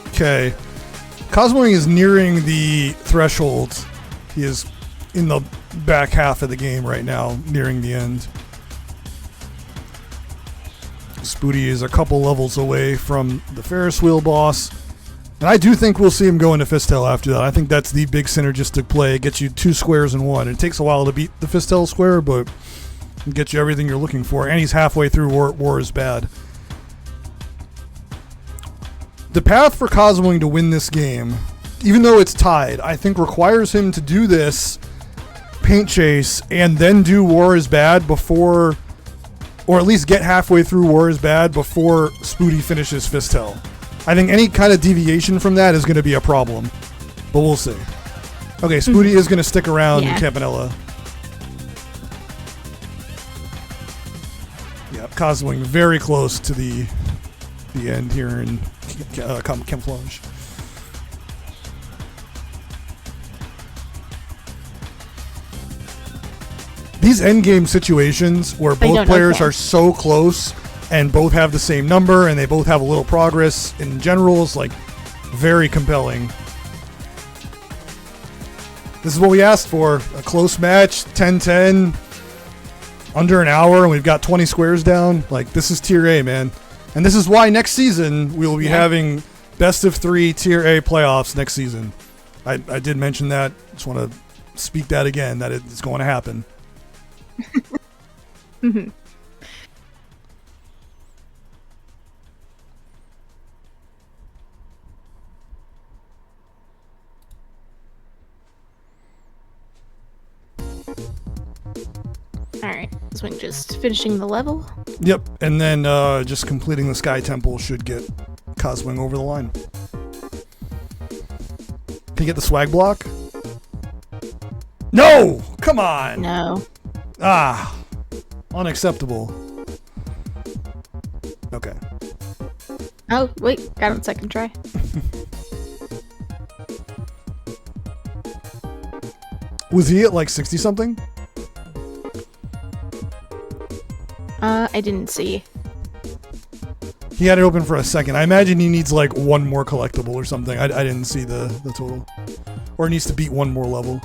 Okay. Cosmoing is nearing the threshold. He is in the back half of the game right now, nearing the end. Spooty is a couple levels away from the Ferris wheel boss. And I do think we'll see him go into Fistel after that. I think that's the big synergistic play. It gets you 2 squares in 1. It takes a while to beat the Fistel square, but it gets you everything you're looking for. And he's halfway through War is Bad. The path for Cosmoing to win this game, even though it's tied, I think requires him to do this Paint Chase and then do War is Bad before, or at least get halfway through War is Bad before Spooty finishes Fistel. I think any kind of deviation from that is going to be a problem, but we'll see. Okay, Spooty is going to stick around in Campanella. Yeah, Cosmoing very close to the end here in Camouflage. These endgame situations where both players are so close and both have the same number and they both have a little progress in general is like very compelling. This is what we asked for. A close match, 10-10, under an hour, and we've got 20 squares down. Like, this is Tier A, man. And this is why next season we will be having best of 3 Tier A playoffs next season. I did mention that. Just want to speak that again, that it's going to happen. Alright, Swing just finishing the level. Yep, and then just completing the Sky Temple should get Cosmoing over the line. Can you get the swag block? No! Come on! No. Ah! Unacceptable. Okay. Oh, wait, got it on second try. Was he at like 60 something? I didn't see. He had it open for a second. I imagine he needs like one more collectible or something. I didn't see the total. Or he needs to beat one more level.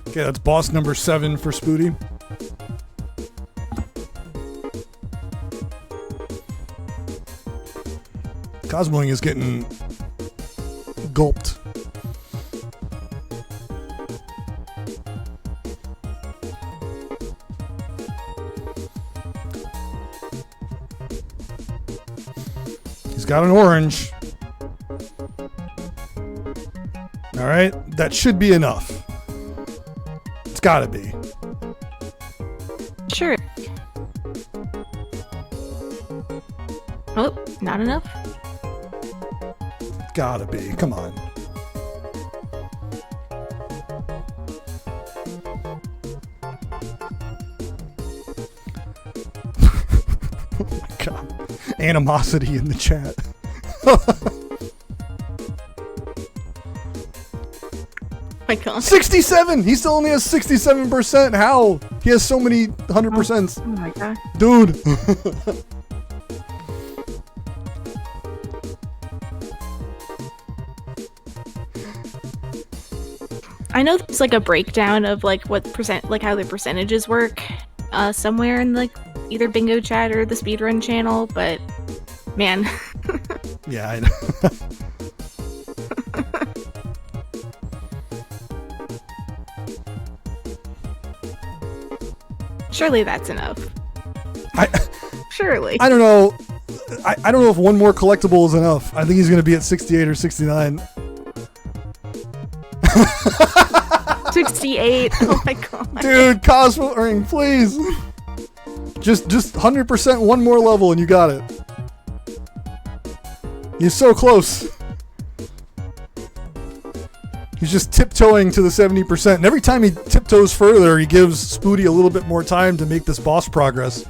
Okay, that's boss number 7 for Spooty. Cosmoing is getting gulped. He's got an orange. Alright, that should be enough. It's gotta be. Sure. Oh, not enough? Gotta be. Come on. Oh my god. Animosity in the chat. My god. 67! He still only has 67%. How? He has so many 100%. Oh my god. Dude. I know there's like a breakdown of like what percent, like how the percentages work, somewhere in like either Bingo Chat or the Speedrun channel, but man. Yeah, I know. Surely that's enough. Surely. I don't know. I don't know if one more collectible is enough. I think he's gonna be at 68 or 69. 68. Oh my god. Dude, Cosmoing, please. Just 100% one more level and you got it. He's so close. He's just tiptoeing to the 70%. And every time he tiptoes further, he gives Spooty a little bit more time to make this boss progress.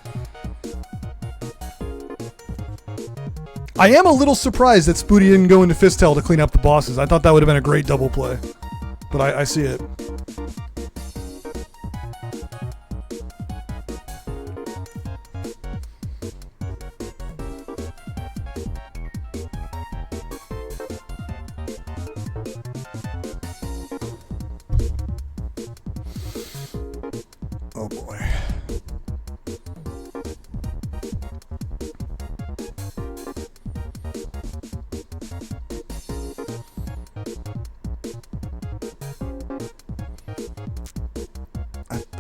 I am a little surprised that Spooty didn't go into Fistel to clean up the bosses. I thought that would have been a great double play. But I see it. Oh boy.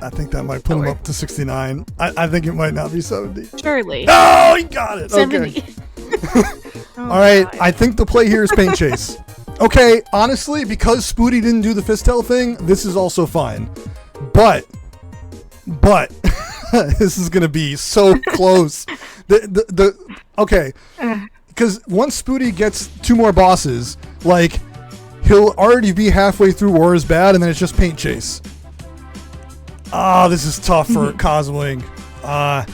I think that might put him up to 69. I think it might not be 70. Surely. Oh, he got it. 70. Okay. Oh All right. God. I think the play here is paint chase. Okay. Honestly, because Spooty didn't do the Fistel thing, this is also fine. But this is gonna be so close. Okay. Because once Spooty gets 2 more bosses, like he'll already be halfway through War is Bad, and then it's just paint chase. Ah, this is tough for Cosmoing. I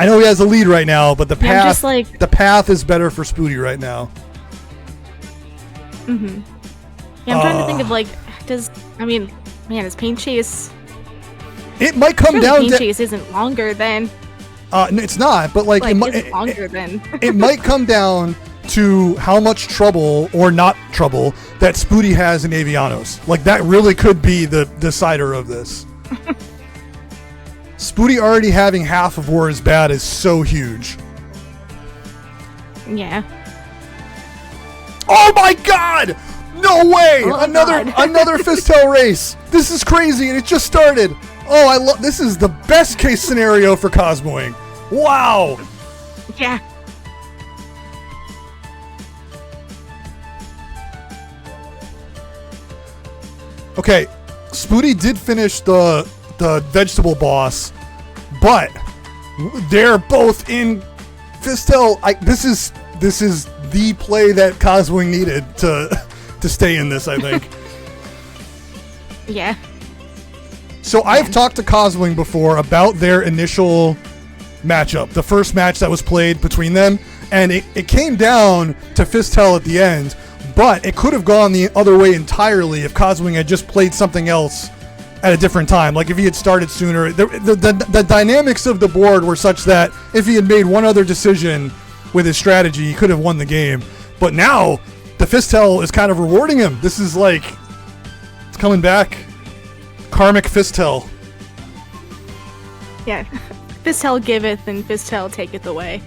know he has a lead right now, but the Yeah, I'm path, just like- the path is better for Spooty right now. Yeah, I'm trying to think of like, is paint chase? It might come Surely down paint to. chase isn't longer than It's not, but like, isn't longer than. it might come down to how much trouble or not trouble that Spooty has in Avianos. Like that really could be the decider of this. Spooty already having half of War is Bad is so huge. Yeah. Oh my god! No way! Oh another God. another Fistel race. This is crazy and it just started. Oh, I love this is the best case scenario for Cosmoing. Wow. Yeah. Okay, Spooty did finish the vegetable boss, but they're both in Fistel. This is the play that Cosmoing needed to stay in this, I think. Yeah. So I've talked to Cosmoing before about their initial matchup, the first match that was played between them, and it came down to Fistel at the end, but it could have gone the other way entirely if Cosmoing had just played something else at a different time. Like if he had started sooner, the dynamics of the board were such that if he had made one other decision with his strategy, he could have won the game. But now the Fistel is kind of rewarding him. This is like, it's coming back. Karmic Fistel. Yeah. Fistel giveth and Fistel taketh away.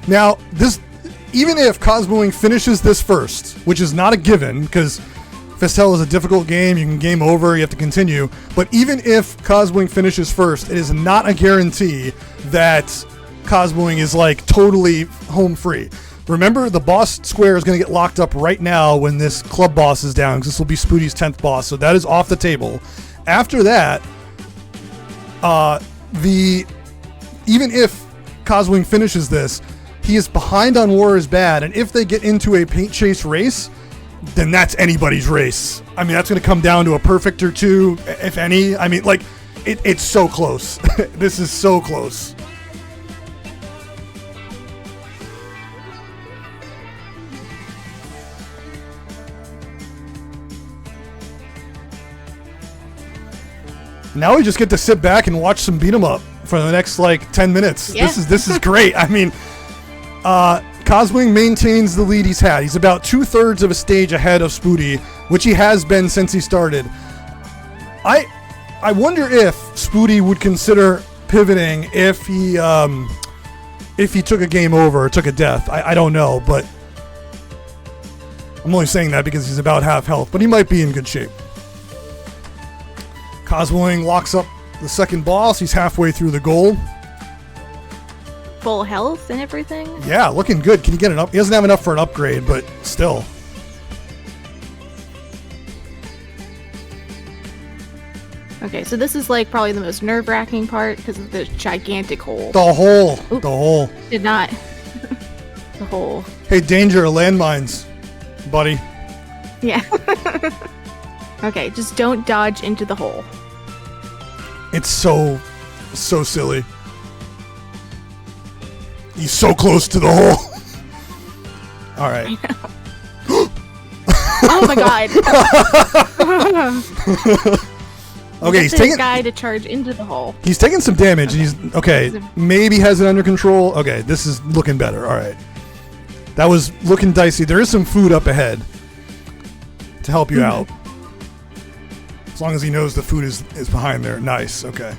Now, this, even if Cosmoing finishes this first, which is not a given, because Fistel is a difficult game, you can game over, you have to continue, but even if Cosmoing finishes first, it is not a guarantee that Cosmoing is like totally home free. Remember, the boss square is going to get locked up right now when this club boss is down, because this will be Spooty's 10th boss, so that is off the table. After that, even if Cosmoing finishes this, he is behind on War is Bad, and if they get into a paint chase race, then that's anybody's race. I mean, that's going to come down to a perfect or two, if any. I mean, like, it's so close. This is so close. Now we just get to sit back and watch some beat 'em up for the next like 10 minutes. Yeah. This is great. I mean, Cosmoing maintains the lead he's had. He's about 2/3 of a stage ahead of Spooty, which he has been since he started. I wonder if Spooty would consider pivoting if he took a game over or took a death. I don't know, but I'm only saying that because he's about half health, but he might be in good shape. Cosmoing locks up the second boss. He's halfway through the goal. Full health and everything? Yeah, looking good. Can you get an up? He doesn't have enough for an upgrade, but still. Okay, so this is like probably the most nerve-wracking part because of the gigantic hole. The hole. Oop. The hole. Did not. The hole. Hey, danger, landmines, buddy. Yeah. Okay, just don't dodge into the hole. It's so silly. He's so close to the hole. All right. Oh my god. Okay, he's Get this taking guy to charge into the hole. he's taking some damage. And he's okay. Maybe has it under control. Okay, this is looking better. All right. That was looking dicey. There is some food up ahead to help you out. As long as he knows the food is behind there. Nice, okay.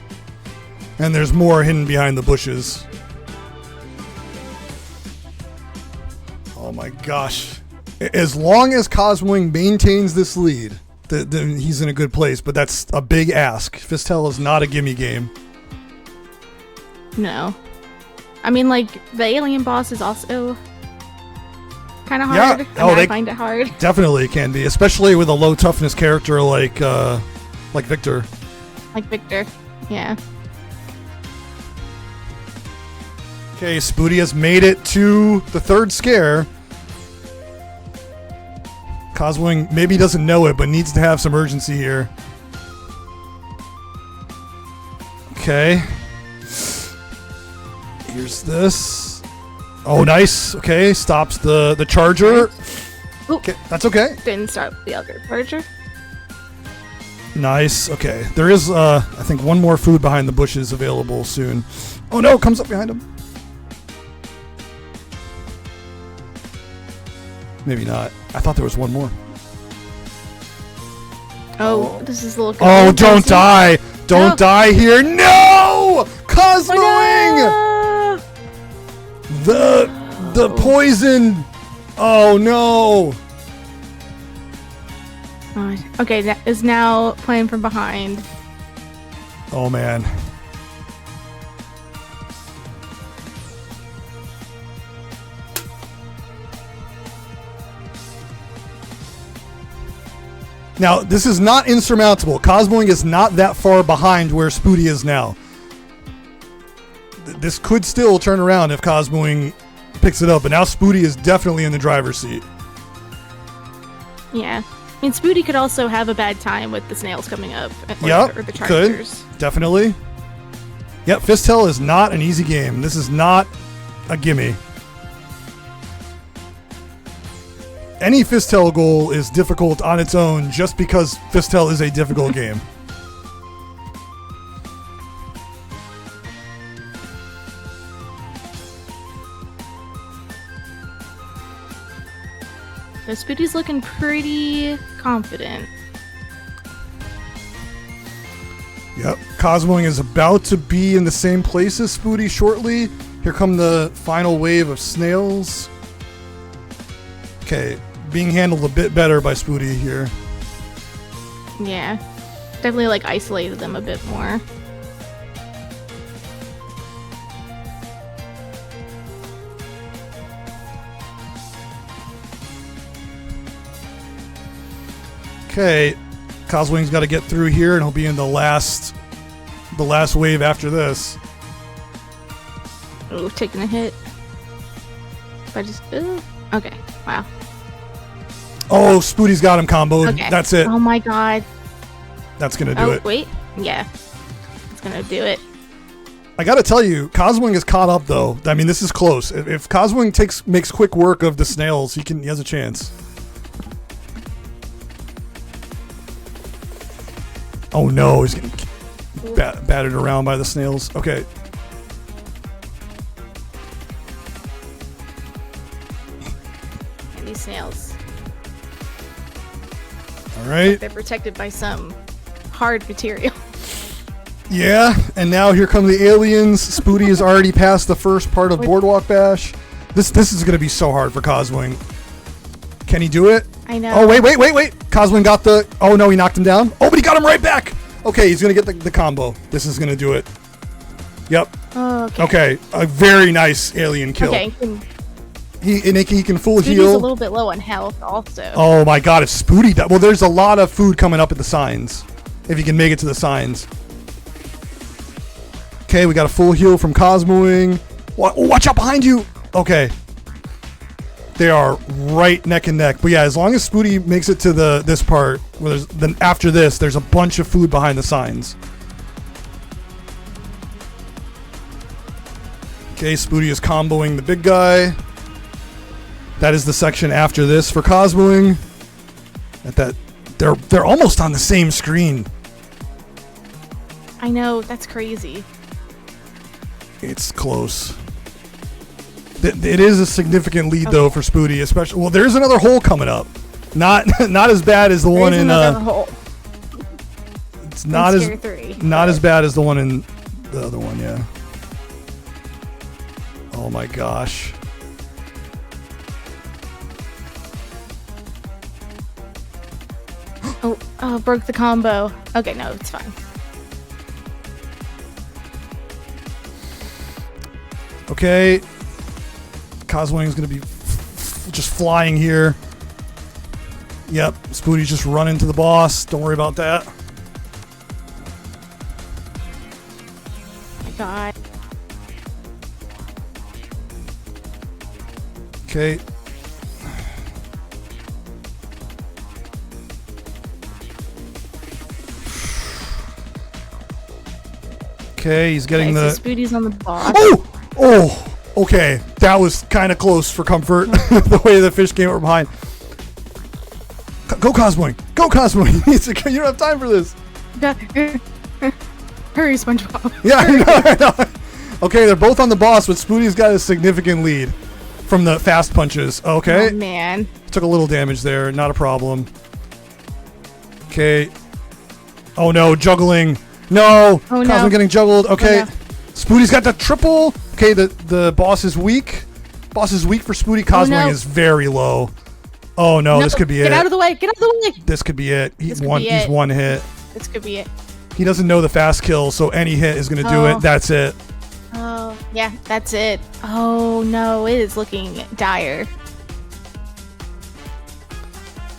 And there's more hidden behind the bushes. Oh my gosh. As long as Cosmoing maintains this lead, he's in a good place, but that's a big ask. Fistel is not a gimme game. No. I mean, like, the alien boss is also kind of hard. Yeah. I mean, I find it hard. Definitely can be, especially with a low toughness character like Victor. Like Victor, yeah. Okay, Spooty has made it to the third scare. Cosmoing maybe doesn't know it, but needs to have some urgency here. Okay. Here's this. Oh, nice. Okay, stops the charger. Okay, that's okay. Didn't stop the other charger. Nice. Okay. There is, I think, one more food behind the bushes available soon. Oh no, it comes up behind him. Maybe not. I thought there was one more. Oh, this is a little. Oh, don't die! Don't No. die here! No! Cosmoing! Oh, The poison! Oh no! no. Okay, that is now playing from behind. Oh man. Now, this is not insurmountable. Cosmoing is not that far behind where Spooty is now. This could still turn around if Cosmoing picks it up, but now Spooty is definitely in the driver's seat. Yeah. I mean, Spooty could also have a bad time with the snails coming up. Yep, or the could. chargers. Definitely. Yep, Fistel is not an easy game. This is not a gimme. Any Fistel goal is difficult on its own just because Fistel is a difficult game. So Spooty's looking pretty confident. Yep, Cosmoing is about to be in the same place as Spooty shortly. Here come the final wave of snails. Okay, being handled a bit better by Spooty here. Yeah. Definitely like isolated them a bit more. Okay, Cosmoing's got to get through here, and he'll be in the last wave after this. Ooh, taking a hit. Okay, wow. Oh, Spooty's got him comboed. Okay. That's it. Oh my god. That's gonna do it. Wait. Yeah. It's gonna do it. I gotta tell you, Cosmoing is caught up though. I mean, this is close. If Cosmoing makes quick work of the snails, he has a chance. Oh no, he's getting battered around by the snails. Okay. And these snails. All right. They're protected by some hard material. Yeah, and now here come the aliens. Spooty has already passed the first part of Boardwalk Bash. This is going to be so hard for Cosmoing. Can he do it? I know. Oh, wait. Cosmoing got the... Oh, no, he knocked him down. Oh, but he got him right back. Okay, he's going to get the combo. This is going to do it. Yep. Oh, okay. Okay, a very nice alien kill. Okay. He can full Spooty's heal. a little bit low on health also. Oh, my God, if Spooty... Well, there's a lot of food coming up at the signs. If you can make it to the signs. Okay, we got a full heal from Cosmoing. Watch out behind you. Okay. They are right neck and neck. But yeah, as long as Spooty makes it to this part, where then after this, there's a bunch of food behind the signs. Okay, Spooty is comboing the big guy. That is the section after this for Cosmoing. They're almost on the same screen. I know, that's crazy. It's close. It is a significant lead though for Spooty, especially. Well, there's another hole coming up. Not as bad as the one in. Hole. It's not as as bad as the one in the other one. Yeah. Oh my gosh. Oh, broke the combo. Okay, no, it's fine. Okay. Cosmoing is going to be just flying here. Yep. Spooty's just running to the boss. Don't worry about that. Oh my god. Okay. Okay, he's getting So Spooty's on the boss. Oh! Okay, that was kind of close for comfort. The way the fish came up behind. Go Cosmoing! Go Cosmoing! You don't have time for this. Hurry, SpongeBob. Yeah, I know. Okay, they're both on the boss, but Spooty's got a significant lead from the fast punches. Okay. Oh, man. Took a little damage there. Not a problem. Okay. Oh no, juggling. No! Oh, Cosmoing no. getting juggled. Okay. Oh, no. Spooty's got the triple. Okay, the boss is weak. Boss is weak for Spooty. Cosmoing is very low. Oh no, this could be it. Get out of the way! Get out of the way! This could be it. He's This could one be it. hit. This could be it. He doesn't know the fast kill, so any hit is gonna do Oh. it. That's it. Oh, yeah, that's it. Oh no, it is looking dire.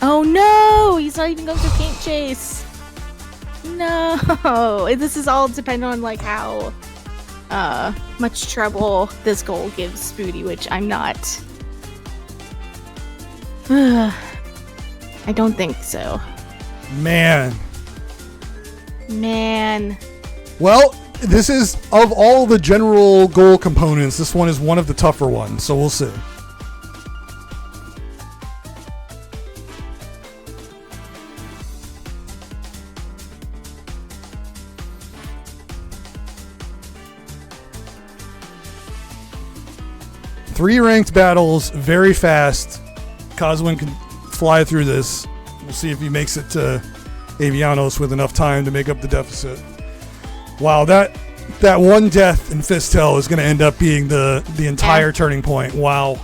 Oh no! He's not even going for paint chase. No, this is all dependent on like how much trouble this goal gives Spooty, which I'm not. I don't think so. Man. Well, this is, of all the general goal components, this one is one of the tougher ones, so we'll see. Three ranked battles, very fast. Cosmoing can fly through this. We'll see if he makes it to Avianos with enough time to make up the deficit. Wow, that one death in Fistel is going to end up being the entire turning point. Wow.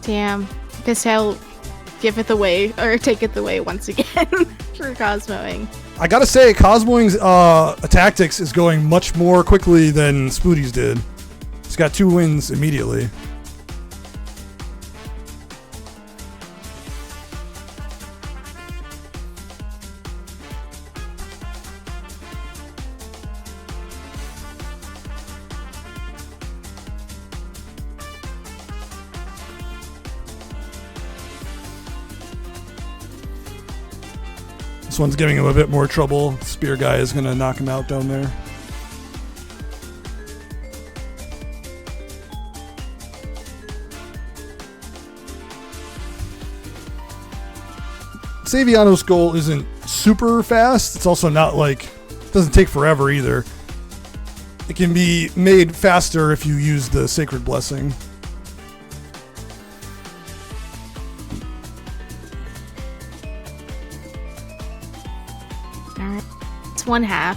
Damn. Fistel giveth away, or taketh away once again for Cosmoing. I gotta say, Cosmoing's tactics is going much more quickly than Spooty's did. He's got 2 wins immediately. This one's giving him a bit more trouble. Spear guy is going to knock him out down there. Saviano's goal isn't super fast. It's also not like, it doesn't take forever either. It can be made faster if you use the Sacred Blessing. It's 1/2.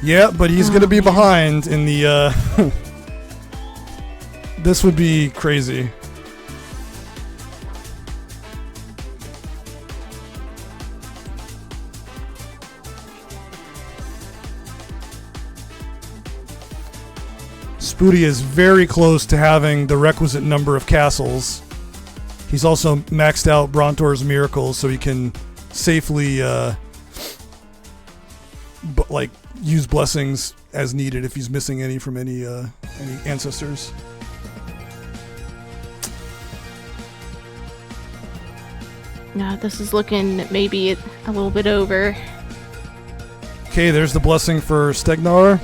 Yeah, but he's going to be behind in the... This would be crazy. Spooty is very close to having the requisite number of castles. He's also maxed out Brontor's Miracles, so he can safely use blessings as needed if he's missing any from any ancestors. Yeah, this is looking maybe a little bit over. Okay, there's the blessing for Stegnar.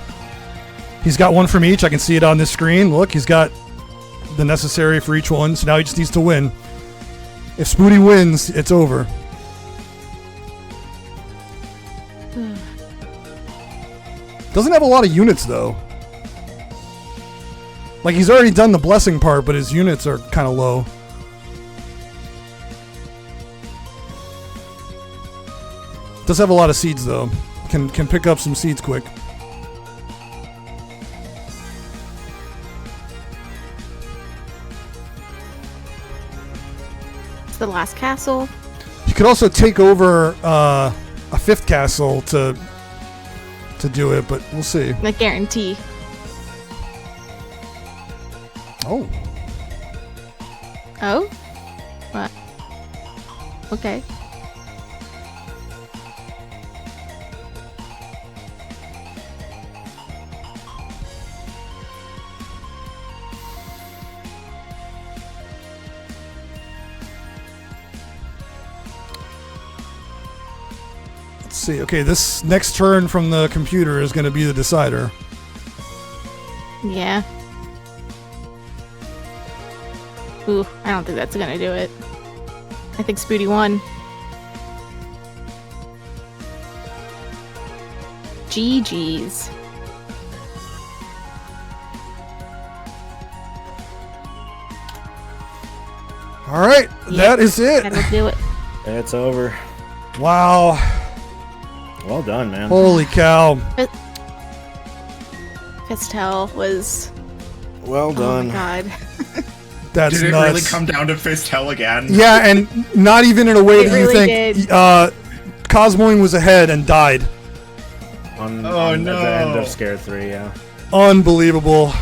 He's got one from each. I can see it on this screen. Look, he's got the necessary for each one, so now he just needs to win. If Spooty wins, it's over. Doesn't have a lot of units, though. Like, he's already done the blessing part, but his units are kind of low. Does have a lot of seeds, though. Can pick up some seeds quick. It's the last castle. You could also take over a 5th castle to do it, but we'll see. I guarantee. Oh. Oh? What? Okay. Let's see. Okay, this next turn from the computer is going to be the decider. Yeah. Ooh, I don't think that's gonna do it. I think Spooty won. GG's. All right, that is it. That'll do it. It's over. Wow. Well done, man. Holy cow. Fistel was... Well Oh done. my god. That's Did it nuts. really come down to Fistel again? Yeah, and not even in a way It that you really think. Cosmoing was ahead and died. On Oh, the no. end of Scare 3, yeah. Unbelievable.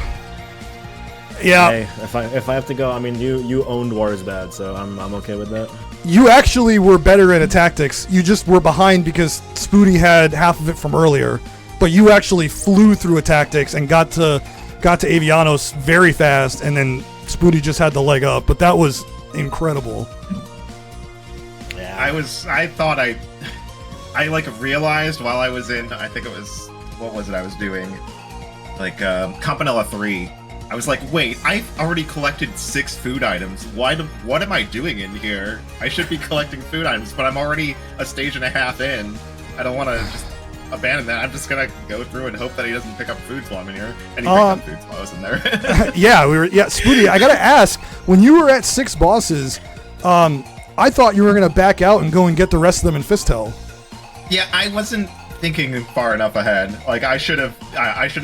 Yeah, Hey, if I have to go, I mean, you owned War is Bad, so I'm okay with that. you actually were better at a tactics. You just were behind because Spooty had half of it from earlier, but you actually flew through a tactics and got to Avianos very fast, and then Spooty just had the leg up. But that was incredible. Yeah. I thought I like realized while I was in, I think it was, what was it I was doing? Like, Campanella 3. I was like, wait, I've already collected 6 food items. What am I doing in here? I should be collecting food items, but I'm already a stage and a half in. I don't want to just abandon that. I'm just gonna go through and hope that he doesn't pick up foods while I'm in here. And he picked up foods while I was in there. Yeah, Spooty, I gotta ask, when you were at 6 bosses, I thought you were gonna back out and go and get the rest of them in Fistel. Yeah, I wasn't thinking far enough ahead. Like, I should have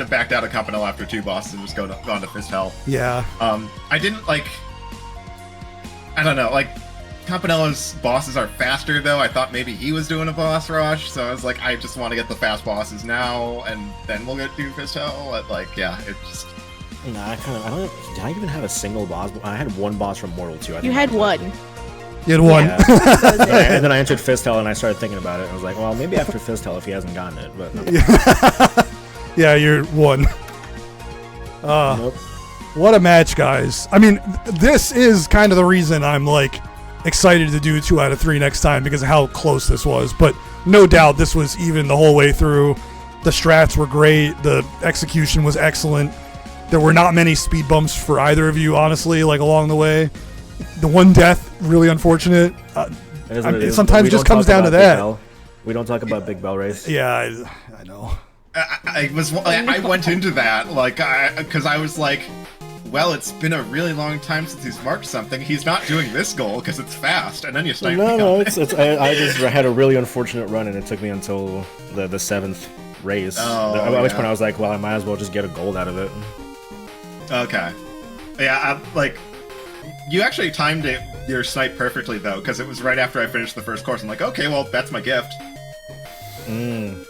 backed out of Campanella after 2 bosses and just gone to Fist Hell. Yeah. I didn't like. I don't know. Like, Campanella's bosses are faster though. I thought maybe he was doing a boss rush, so I was like, I just want to get the fast bosses now, and then we'll get to Fist Hell. But, like, yeah, it just. Nah, did I even have a single boss? I had one boss from Mortal 2. You had one. You had one. Yeah. And then I entered Fist Hell and I started thinking about it. I was like, well, maybe after Fist Hell if he hasn't gotten it. But no. Yeah, you're one. Nope. What a match, guys. I mean, this is kind of the reason I'm, like, excited to do 2 out of 3 next time because of how close this was. But no doubt this was even the whole way through. The strats were great. The execution was excellent. There were not many speed bumps for either of you, honestly, like, along the way. The one death, really unfortunate. It sometimes just comes down to that. We don't talk about Big Bell Race. Yeah, I know. I went into that, like, because I was like, well, it's been a really long time since he's marked something. He's not doing this goal because it's fast, and then you snipe me. No, I just had a really unfortunate run, and it took me until the 7th race. At which point I was like, well, I might as well just get a gold out of it. Okay. Yeah, like, you actually timed your snipe perfectly, though, because it was right after I finished the first course. I'm like, okay, well, that's my gift. You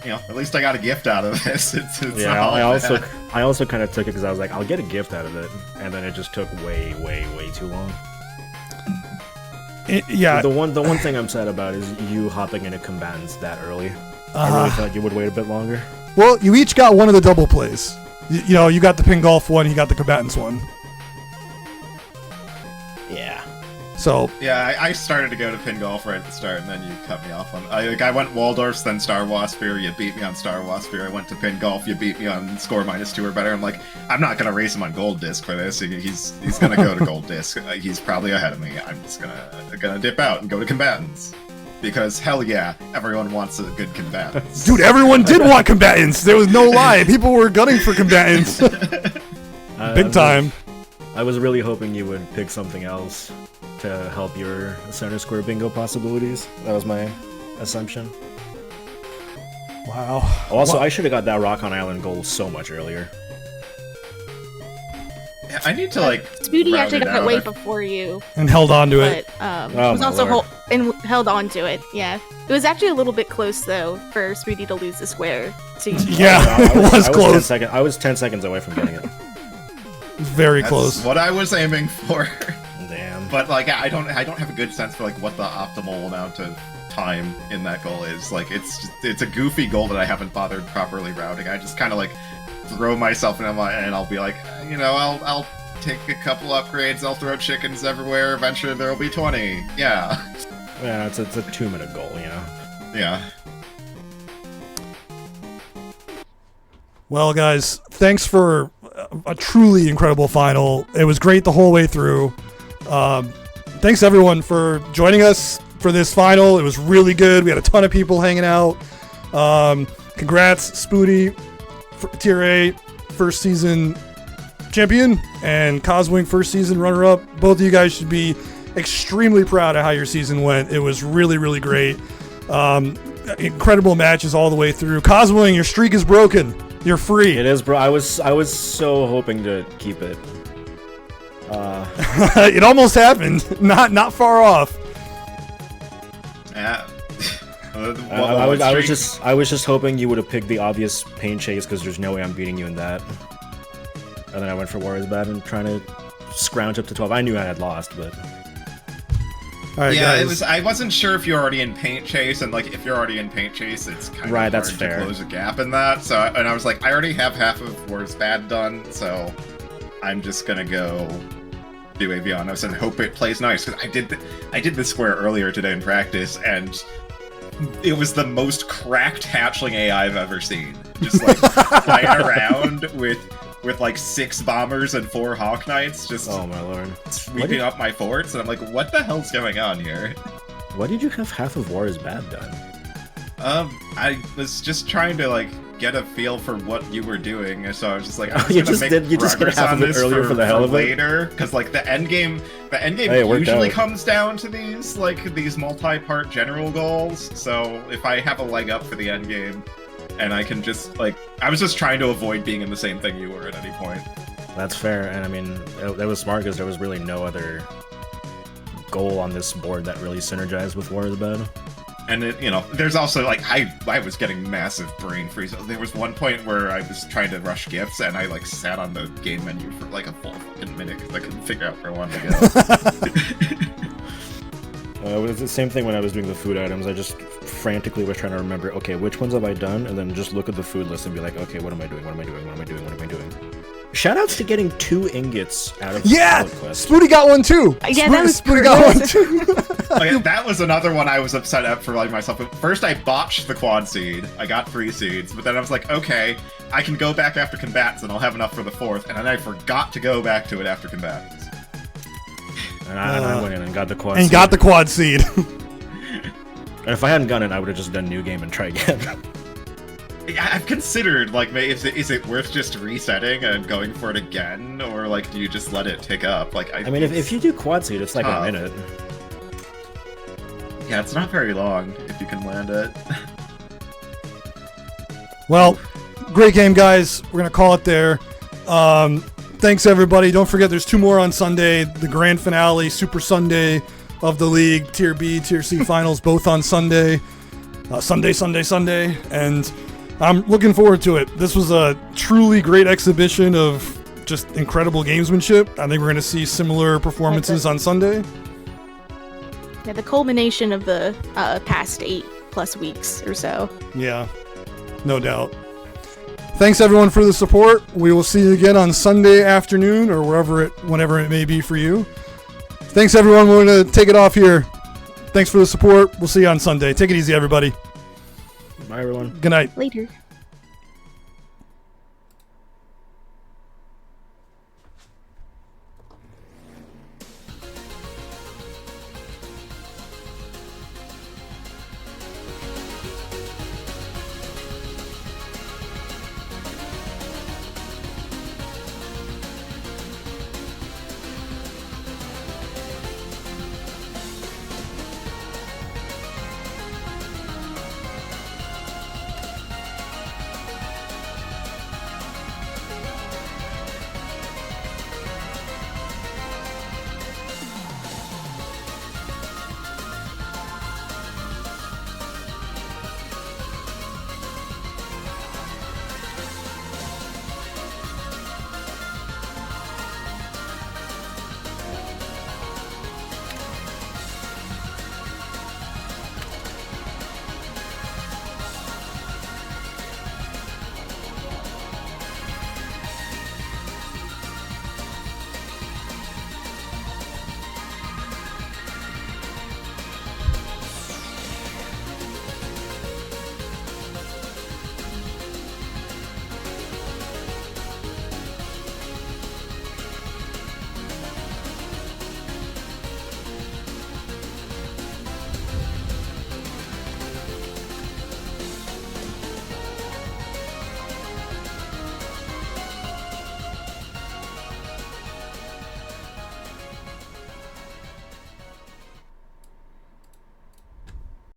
know, at least I got a gift out of this. It's yeah, I also kind of took it because I was like, I'll get a gift out of it, and then it just took way too long. Yeah. The one thing I'm sad about is you hopping into combatants that early. I really thought you would wait a bit longer. Well, you each got one of the double plays. You know, you got the pin golf one, you got the combatants one. Yeah. So. Yeah, I started to go to pin golf right at the start, and then you cut me off on. I went Waldorf's, then Star Wasphere. You beat me on Star Wasphere. I went to pin golf. You beat me on score -2 or better. I'm like, I'm not gonna race him on gold disc for this. He's gonna go to gold disc. He's probably ahead of me. I'm just gonna dip out and go to combatants. Because, hell yeah, everyone wants a good combatants. Dude, everyone did want combatants. There was no lie. People were gunning for combatants. Big time. I was really hoping you would pick something else to help your center square bingo possibilities. That was my assumption. Wow. Also, I should have got that Rock on Island goal so much earlier. Yeah, I need to, like, Spooty route actually it got out. it way before you. And held on to it. But Oh, was my also lord. held on to it. Yeah, it was actually a little bit close though for Spooty to lose the square. Yeah, it was close. I was 10 seconds away from getting it. Very That's close. what I was aiming for. Damn. But, like, I don't have a good sense for, like, what the optimal amount of time in that goal is. Like, it's a goofy goal that I haven't bothered properly routing. I just kind of, like, throw myself in and I'll be like, you know, I'll take a couple upgrades, I'll throw chickens everywhere, eventually there'll be 20. Yeah. Yeah, it's a 2-minute goal, you know. Yeah. Well, guys, thanks for a truly incredible final. It was great the whole way through. Thanks, everyone, for joining us for this final. It was really good. We had a ton of people hanging out. Congrats, Spooty, Tier A, first season champion, and Cosmoing, first season runner-up. Both of you guys should be extremely proud of how your season went. It was really, really great. Incredible matches all the way through. Cosmoing, your streak is broken. You're free. It is, bro. I was so hoping to keep it. It almost happened. Not far off. Yeah. I was just hoping you would have picked the obvious pain chase because there's no way I'm beating you in that. and then I went for War is Bad and trying to scrounge up to 12. I knew I had lost, but All right, Yeah, guys. it was. I wasn't sure if you're already in Paint Chase, and like if you're already in Paint Chase, it's kind of Right, hard that's to fair. close a gap in that. So, and I was like, I already have half of War's Bad done, so I'm just gonna go do Avianos and hope it plays nice. Because I did this square earlier today in practice, and it was the most cracked hatchling AI I've ever seen. Just like flying around with like 6 bombers and 4 Hawk Knights, just oh my lord. sweeping up my forts, and I'm like, what the hell's going on here? Why did you have half of War is Bad done? I was just trying to like get a feel for what you were doing, so I was just like, I'm Oh, you just gonna just make did- you just did progress half on of it this earlier for the hell of it? later, because like the end game Hey, it worked usually out. comes down to these multi-part general goals. So if I have a leg up for the end game, and I can just like, I was just trying to avoid being in the same thing you were at any point. That's fair, and I mean, that was smart because there was really no other goal on this board that really synergized with War is Bad. And it, you know, there's also like I was getting massive brain freeze. There was one point where I was trying to rush gifts, and I like sat on the game menu for like a full fucking minute because I couldn't figure out where I wanted to go. It was the same thing when I was doing the food items. I just frantically was trying to remember, okay, which ones have I done? And then just look at the food list and be like, okay, what am I doing? What am I doing? What am I doing? What am I doing? Shoutouts to getting 2 ingots out of Yeah, Pilot Quest. Spooty got one too. Yeah, that was Spooty got one too. Oh, yeah, that was another one I was upset at for like myself. First, I botched the quad seed. I got 3 seeds, but then I was like, okay, I can go back after combatants, and I'll have enough for the 4th. And then I forgot to go back to it after combatants. And I went in and got the quad. And seed. got the quad seed. And if I hadn't gotten it, I would have just done new game and try again. Yeah, I've considered like, is it worth just resetting and going for it again, or like, do you just let it tick up? Like, I mean, if you do quad seed, it's like tough. a minute. Yeah, it's not very long if you can land it. Well, great game, guys. We're gonna call it there. Thanks everybody. Don't forget, there's 2 more on Sunday. The grand finale, Super Sunday of the league, Tier B, Tier C finals, both on Sunday. Sunday, and I'm looking forward to it. This was a truly great exhibition of just incredible gamesmanship. I think we're gonna see similar performances on Sunday. Yeah, the culmination of the past 8+ weeks or so. Yeah, no doubt. Thanks everyone for the support. We will see you again on Sunday afternoon or whenever it may be for you. Thanks everyone. We're going to take it off here. Thanks for the support. We'll see you on Sunday. Take it easy, everybody. Bye, everyone. Good night. Later.